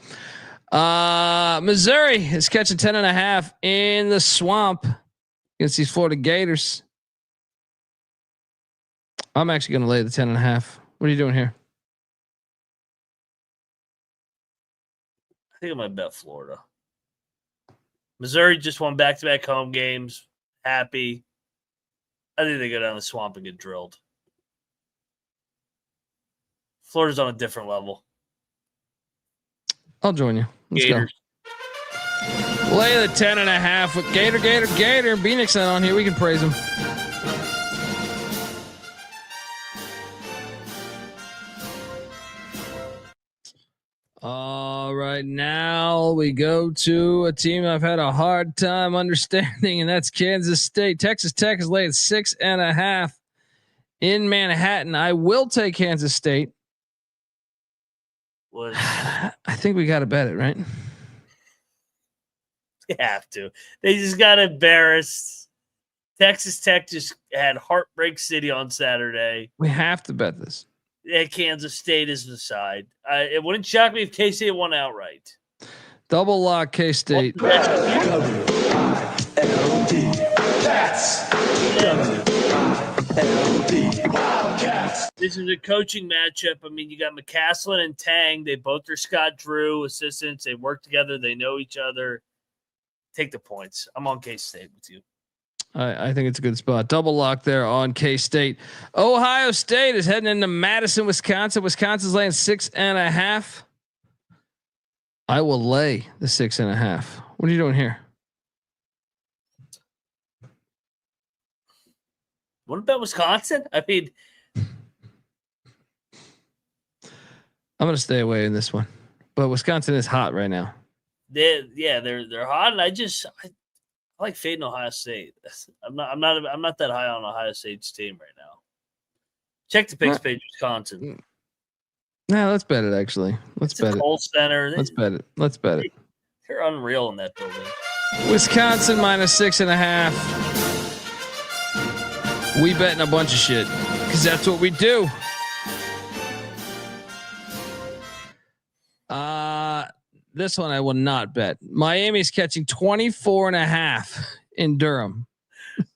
Missouri is catching 10.5 in the swamp against these Florida Gators. I'm actually going to lay the 10.5. What are you doing here? I think I might bet Florida. Missouri just won back-to-back home games. Happy. I think they go down the swamp and get drilled. Florida's on a different level. I'll join you. Let's Gators. Go. Lay the 10.5 with Gator. Bieniek's not on here. We can praise him. All right, now we go to a team I've had a hard time understanding, and that's Kansas State. Texas Tech is laying 6.5 in Manhattan. I will take Kansas State. I think we got to bet it, right? You have to. They just got embarrassed. Texas Tech just had Heartbreak City on Saturday. We have to bet this. And Kansas State is the side. It wouldn't shock me if K-State won outright. Double lock K-State. This is a coaching matchup. I mean, you got McCaslin and Tang. They both are Scott Drew assistants. They work together. They know each other. Take the points. I'm on K-State with you. I think it's a good spot. Double lock there on K-State. Ohio State is heading into Madison, Wisconsin. Wisconsin's laying 6.5. I will lay the 6.5. What are you doing here? What about Wisconsin? I mean, I'm going to stay away in this one, but Wisconsin is hot right now. they're hot, and I like fading Ohio State. I'm not that high on Ohio State's team right now. Check the picks page, Wisconsin. No, let's bet it. Actually, let's bet it. Kohl Center. Let's bet it. Let's bet it. They're unreal in that building. Wisconsin minus 6.5. We betting a bunch of shit because that's what we do. This one I will not bet. Miami's catching 24.5 in Durham.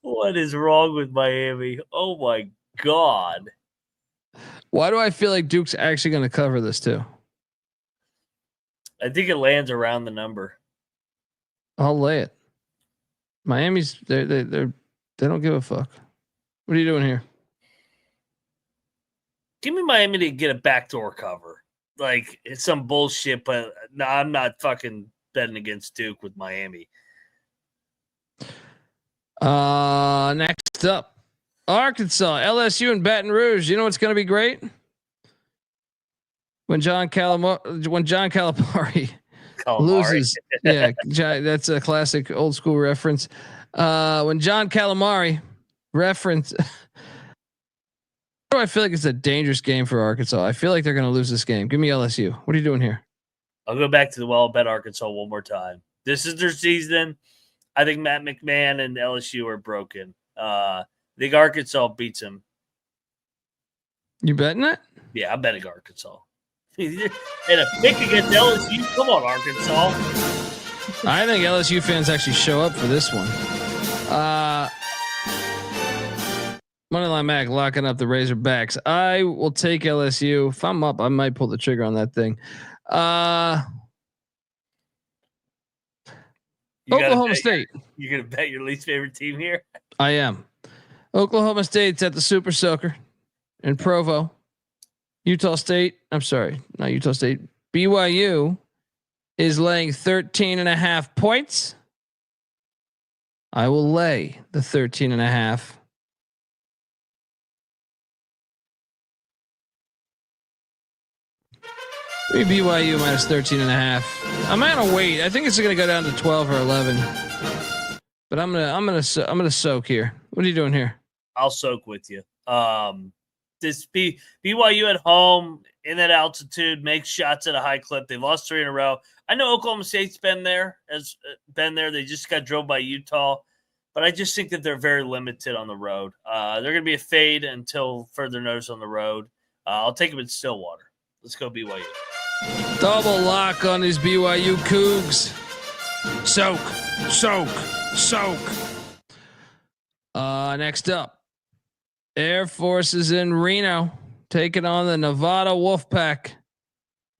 What is wrong with Miami? Oh my God. Why do I feel like Duke's actually going to cover this too? I think it lands around the number. I'll lay it. Miami's they don't give a fuck. What are you doing here? Give me Miami to get a backdoor cover. Like it's some bullshit, but no, I'm not fucking betting against Duke with Miami. Next up, Arkansas, LSU, and Baton Rouge. You know what's going to be great? When John Calipari loses. Yeah, that's a classic old school reference. When John Calamari reference. I feel like it's a dangerous game for Arkansas. I feel like they're going to lose this game. Give me LSU. What are you doing here? I'll go back to the bet Arkansas one more time. This is their season. I think Matt McMahon and LSU are broken. I think Arkansas beats them. You betting it? Yeah, I'm betting Arkansas. And a pick against LSU. Come on, Arkansas. I think LSU fans actually show up for this one. Moneyline Mac locking up the Razorbacks. I will take LSU. If I'm up, I might pull the trigger on that thing. Oklahoma State. You're going to bet your least favorite team here? I am. Oklahoma State's at the Super Soaker in Provo. Utah State. I'm sorry, not Utah State. BYU is laying 13.5 points. I will lay the 13.5. Maybe BYU minus 13.5. I'm gonna wait. I think it's gonna go down to 12 or 11. But I'm gonna soak here. What are you doing here? I'll soak with you. This BYU at home in that altitude makes shots at a high clip. They lost 3 in a row. I know Oklahoma State's been there. They just got drove by Utah, but I just think that they're very limited on the road. They're gonna be a fade until further notice on the road. I'll take them in Stillwater. Let's go BYU. Double lock on these BYU Cougs. Soak. Next up, Air Force is in Reno, taking on the Nevada Wolfpack.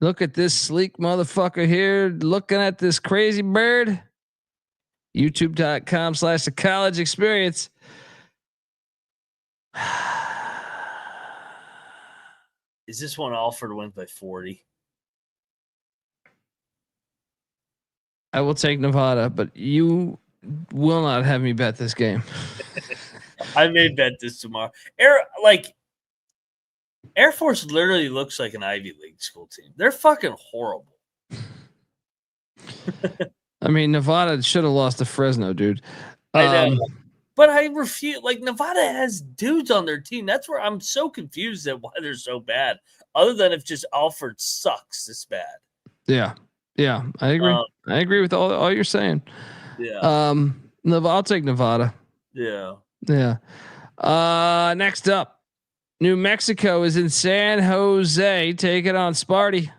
Look at this sleek motherfucker here, looking at this crazy bird. YouTube.com/the college experience. Is this one Alford wins by 40? I will take Nevada, but you will not have me bet this game. I may bet this tomorrow. Air Force literally looks like an Ivy League school team. They're fucking horrible. I mean, Nevada should have lost to Fresno, dude. I know. But I refuse. Like, Nevada has dudes on their team. That's where I'm so confused at why they're so bad. Other than if just Alford sucks this bad. Yeah, I agree. I agree with all you're saying. Yeah. I'll take Nevada. Yeah. Yeah. Next up, New Mexico is in San Jose taking on Sparty.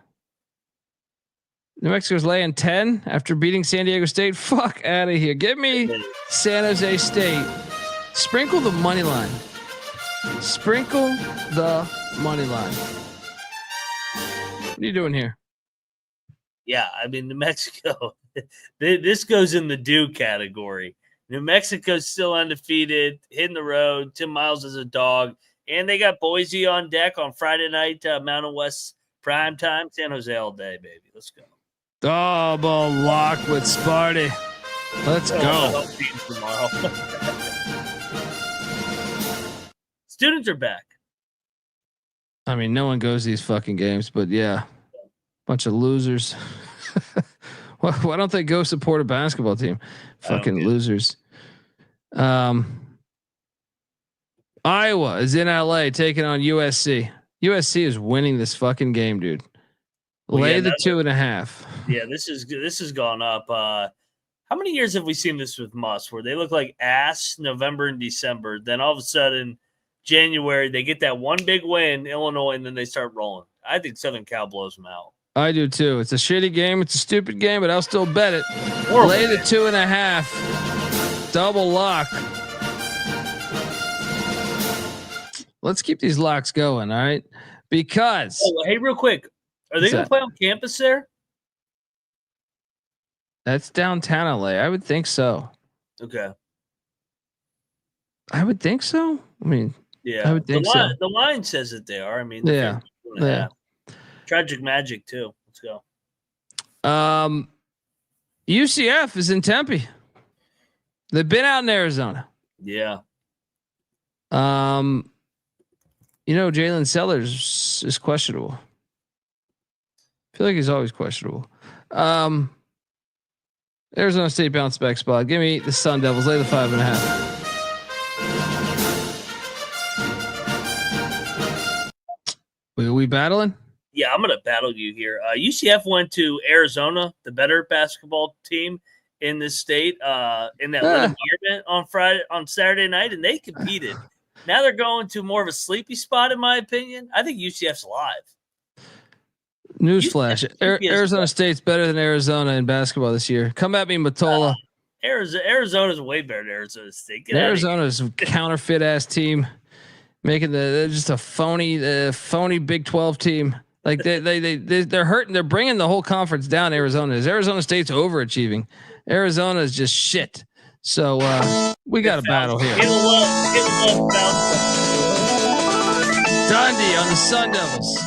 New Mexico's laying 10 after beating San Diego State. Fuck out of here. Give me San Jose State. Sprinkle the money line. Sprinkle the money line. What are you doing here? Yeah, I mean, New Mexico. This goes in the do category. New Mexico's still undefeated, hitting the road. Tim Miles is a dog. And they got Boise on deck on Friday night, Mountain West prime time. San Jose all day, baby. Let's go. Double lock with Sparty. Let's go. Tomorrow. Students are back. I mean, no one goes to these fucking games, but yeah, bunch of losers. Why don't they go support a basketball team? Fucking losers. Iowa is in LA taking on USC. USC is winning this fucking game, dude. Lay the 2.5. Yeah, this has gone up. How many years have we seen this with Muss where they look like ass November and December, then all of a sudden January they get that one big win, Illinois, and then they start rolling. I think Southern Cal blows them out. I do too. It's a shitty game. It's a stupid game, but I'll still bet it. Lay the 2.5. Double lock. Let's keep these locks going, all right? Because hey, real quick, are they going to play on campus there? That's downtown LA. I would think so. Okay. I would think so. I mean, yeah, I would think so. The line says that they are. I mean, yeah. Tragic Magic too. Let's go. UCF is in Tempe. They've been out in Arizona. Yeah. Jalen Sellers is questionable. I feel like he's always questionable. Arizona State bounce back spot. Give me the Sun Devils. Lay the 5.5. We battling? Yeah, I'm gonna battle you here. UCF went to Arizona, the better basketball team in this state, in that environment on Saturday night, and they competed. Now they're going to more of a sleepy spot, in my opinion. I think UCF's alive. Newsflash: Arizona State's better than Arizona in basketball this year. Come at me, Matola. Arizona's way better than Arizona State. Arizona's a counterfeit ass team, making they're just a phony Big 12 team. Like they're hurting. They're bringing the whole conference down. Arizona State's overachieving. Arizona is just shit. So we got a battle here. Dundee on the Sun Devils.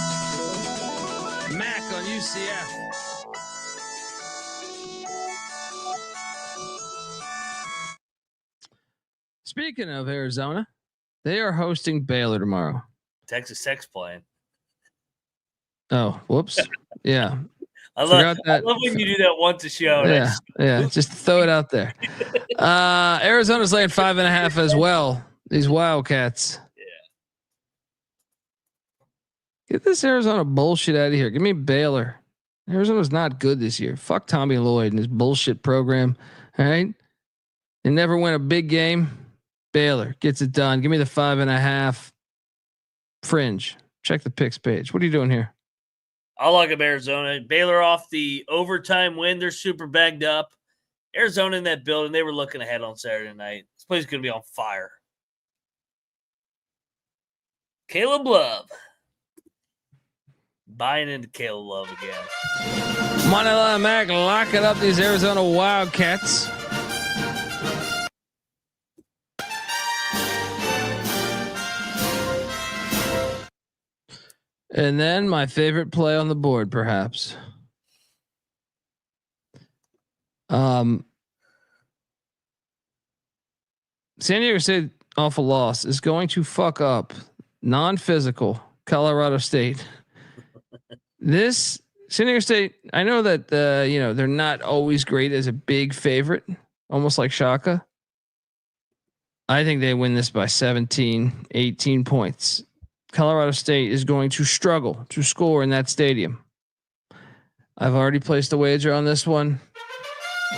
Mac on UCF. Speaking of Arizona, they are hosting Baylor tomorrow. Texas Tech's playing. Oh, whoops. Yeah. I love when you do that once a show. Yeah. Just throw it out there. Arizona's laying 5.5 as well. These Wildcats. Yeah. Get this Arizona bullshit out of here. Give me Baylor. Arizona's not good this year. Fuck Tommy Lloyd and his bullshit program. All right. They never win a big game. Baylor gets it done. Give me the 5.5. Fringe. Check the picks page. What are you doing here? I like up Arizona. Baylor off the overtime win. They're super bagged up. Arizona in that building. They were looking ahead on Saturday night. This place is going to be on fire. Caleb Love. Buying into Caleb Love again. Moneyline Mac locking up these Arizona Wildcats. And then my favorite play on the board, perhaps. San Diego State off a loss is going to fuck up non-physical Colorado State. This San Diego State, I know that they're not always great as a big favorite, almost like Shaka. I think they win this by 17, 18 points. Colorado State is going to struggle to score in that stadium. I've already placed a wager on this one.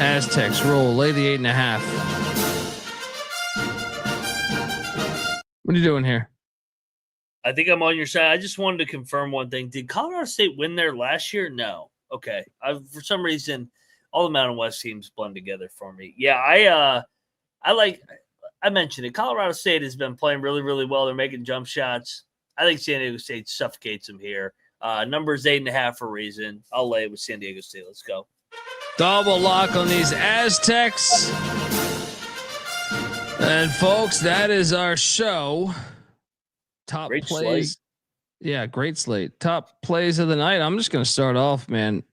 Aztecs roll, lay the 8.5. What are you doing here? I think I'm on your side. I just wanted to confirm one thing. Did Colorado State win there last year? No. Okay. For some reason, all the Mountain West teams blend together for me. Yeah, I mentioned it. Colorado State has been playing really, really well. They're making jump shots. I think San Diego State suffocates them here. Numbers 8.5 for a reason. I'll lay it with San Diego State. Let's go. Double lock on these Aztecs. And folks, that is our show. Top Great plays. slate. Yeah, great slate. Top plays of the night. I'm just going to start off, man.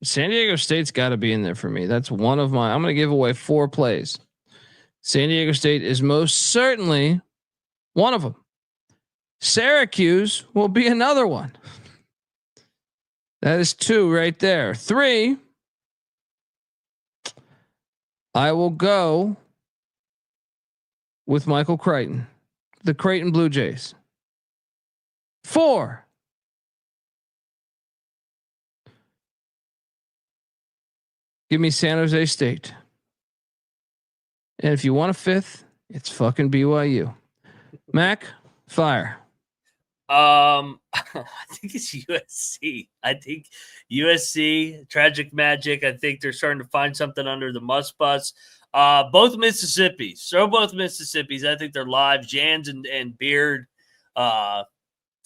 San Diego State's got to be in there for me. That's one of my. I'm going to give away 4 plays. San Diego State is most certainly one of them. Syracuse will be another one. That is 2 right there. 3. I will go with Michael Crichton, the Creighton Blue Jays. 4. Give me San Jose State. And if you want a 5th, it's fucking BYU. Mac, fire. I think it's USC. I think USC, Tragic Magic. I think they're starting to find something under the Muss Bus. Both Mississippis. Throw both Mississippis. I think they're live. Jans and Beard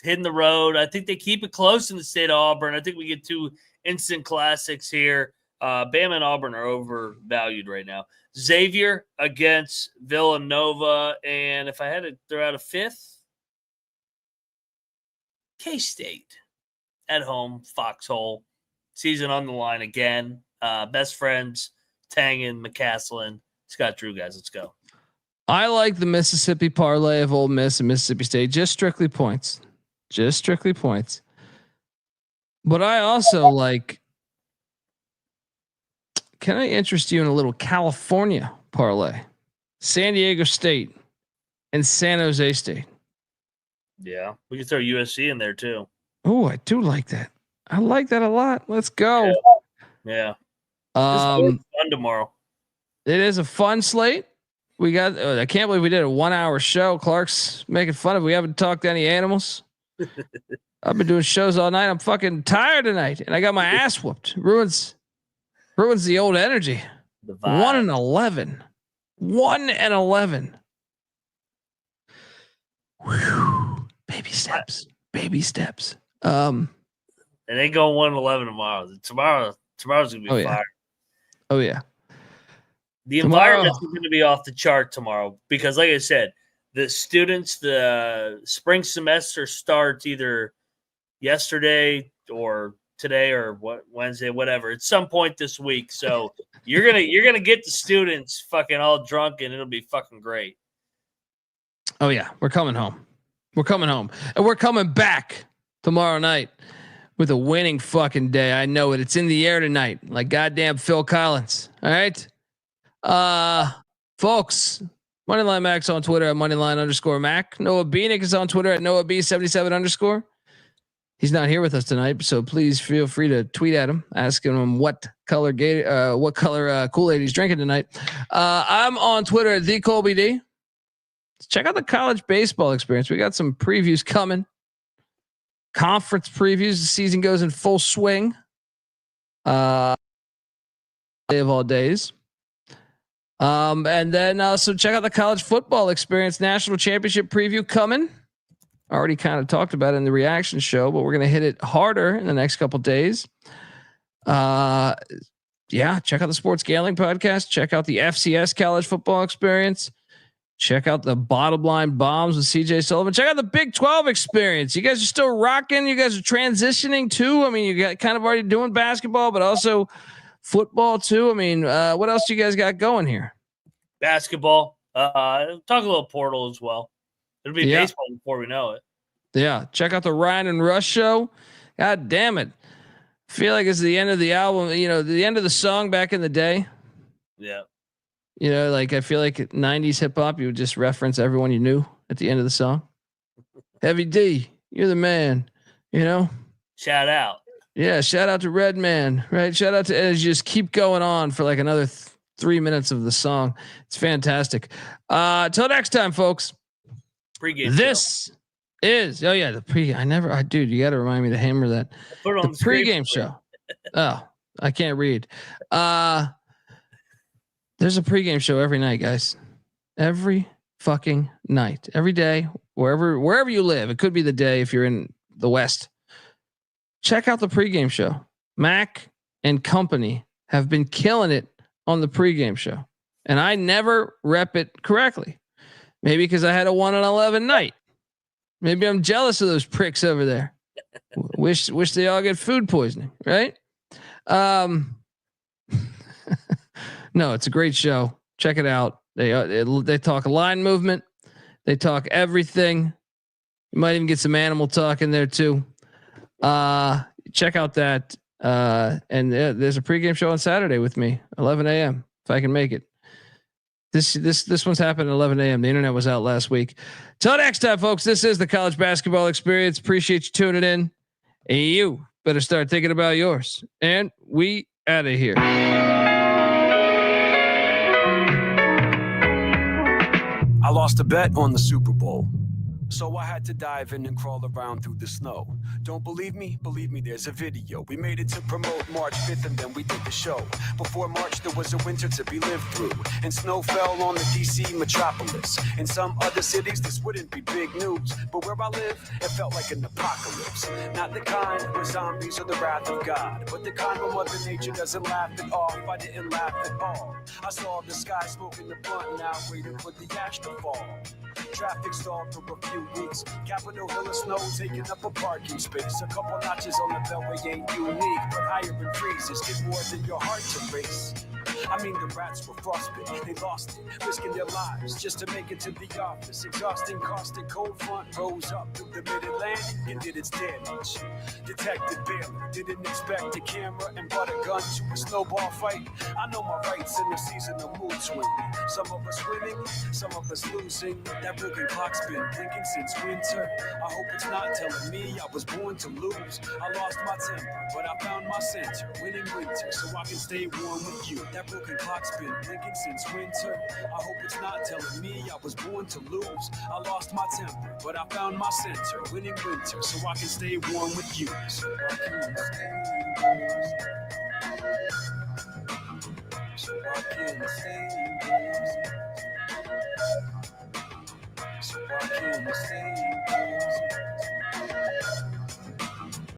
hitting the road. I think they keep it close in the state of Auburn. I think we get 2 instant classics here. Bama and Auburn are overvalued right now. Xavier against Villanova. And if I had to throw out a 5th, K-State at home, Foxhole, season on the line again. Best friends, Tangen, McCaslin, Scott Drew, guys. Let's go. I like the Mississippi parlay of Ole Miss and Mississippi State. Just strictly points. But I also like. Can I interest you in a little California parlay? San Diego State and San Jose State. Yeah, we can throw USC in there too. Oh, I do like that. I like that a lot. Let's go. Yeah. Fun tomorrow. It is a fun slate. We got. I can't believe we did a 1-hour show. Clark's making fun of. We haven't talked to any animals. I've been doing shows all night. I'm fucking tired tonight, and I got my ass whooped. Ruins the old energy. 1-11. 1-11. Whew. Baby steps. It ain't going 1-11 tomorrow. Tomorrow's gonna be fire. Oh yeah. The environment's going to be off the chart tomorrow because, like I said, the students, the spring semester starts either yesterday or today or Wednesday, whatever. At some point this week, so you're gonna get the students fucking all drunk, and it'll be fucking great. Oh yeah, we're coming home, and we're coming back tomorrow night with a winning fucking day. I know it. It's in the air tonight, like goddamn Phil Collins. All right. Folks, Moneyline Mac's on Twitter at Moneyline_Mac. Noah Bieniek is on Twitter at NoahB77_. He's not here with us tonight, so please feel free to tweet at him, asking him what color Kool-Aid he's drinking tonight. I'm on Twitter at the Colby D. Check out the college baseball experience. We got some previews coming. Conference previews. The season goes in full swing. Day of all days. And then also check out the college football experience national championship preview coming. Already kind of talked about it in the reaction show, but we're going to hit it harder in the next couple of days. Yeah. Check out the Sports Gambling Podcast. Check out the FCS college football experience. Check out the Bottom Line Bombs with CJ Sullivan. Check out the Big 12 experience. You guys are still rocking. You guys are transitioning too. I mean, you got kind of already doing basketball, but also football too. I mean, what else do you guys got going here? Basketball. Talk a little portal as well. It'll be baseball before we know it. Yeah. Check out the Ryan and Rush show. God damn it. I feel like it's the end of the album, the end of the song back in the day. Yeah. Like I feel like 90s hip hop, you would just reference everyone you knew at the end of the song. Heavy D, you're the man, Shout out. Yeah. Shout out to Redman, right? Shout out to Ed. Just keep going on for like another 3 minutes of the song. It's fantastic. Till next time, folks. Pregame. This is the pregame. Dude, you got to remind me to hammer that. Put it on the pregame show. Oh, I can't read. There's a pregame show every night, guys. Every fucking night, every day, wherever you live. It could be the day if you're in the West. Check out the pregame show. Mac and company have been killing it on the pregame show, and I never rep it correctly. Maybe because I had a 1-11 night. Maybe I'm jealous of those pricks over there. Wish they all get food poisoning, right? No, it's a great show. Check it out. They talk line movement. They talk everything. You might even get some animal talk in there too. Check out that. And there's a pregame show on Saturday with me, 11 a.m. if I can make it. This one's happening at 11 a.m. The internet was out last week. Till next time, folks. This is the College Basketball Experience. Appreciate you tuning in. And you better start thinking about yours. And we out of here. I lost a bet on the Super Bowl, so I had to dive in and crawl around through the snow. Don't believe me? Believe me, there's a video. We made it to promote March 5th and then we did the show. Before March, there was a winter to be lived through, and snow fell on the DC metropolis. In some other cities, this wouldn't be big news, but where I live, it felt like an apocalypse. Not the kind where zombies are the wrath of God, but the kind where Mother Nature doesn't laugh it off. I didn't laugh at all. I saw the sky smoking the blunt, now waiting for the ash to fall. Traffic stalled for a few weeks. Capitol Hill of snow taking up a parking space. A couple notches on the beltway ain't unique, but higher in freezes get more than your heart to race. I mean, the rats were frostbitten, they lost it, risking their lives just to make it to the office. Exhausting, caustic, cold front rose up through the mid-Atlantic and did its damage. Detective Baylor didn't expect a camera and brought a gun to a snowball fight. I know my rights in the seasonal mood swing. Some of us winning, some of us losing. That broken clock's been blinking since winter. I hope it's not telling me I was born to lose. I lost my temper, but I found my center. Winning winter, so I can stay warm with you. That broken clock's been blinking since winter. I hope it's not telling me I was born to lose. I lost my temper, but I found my center. Winning winter, so I can stay warm with you. So I can stay warm. So I can stay warm. So I can stay warm.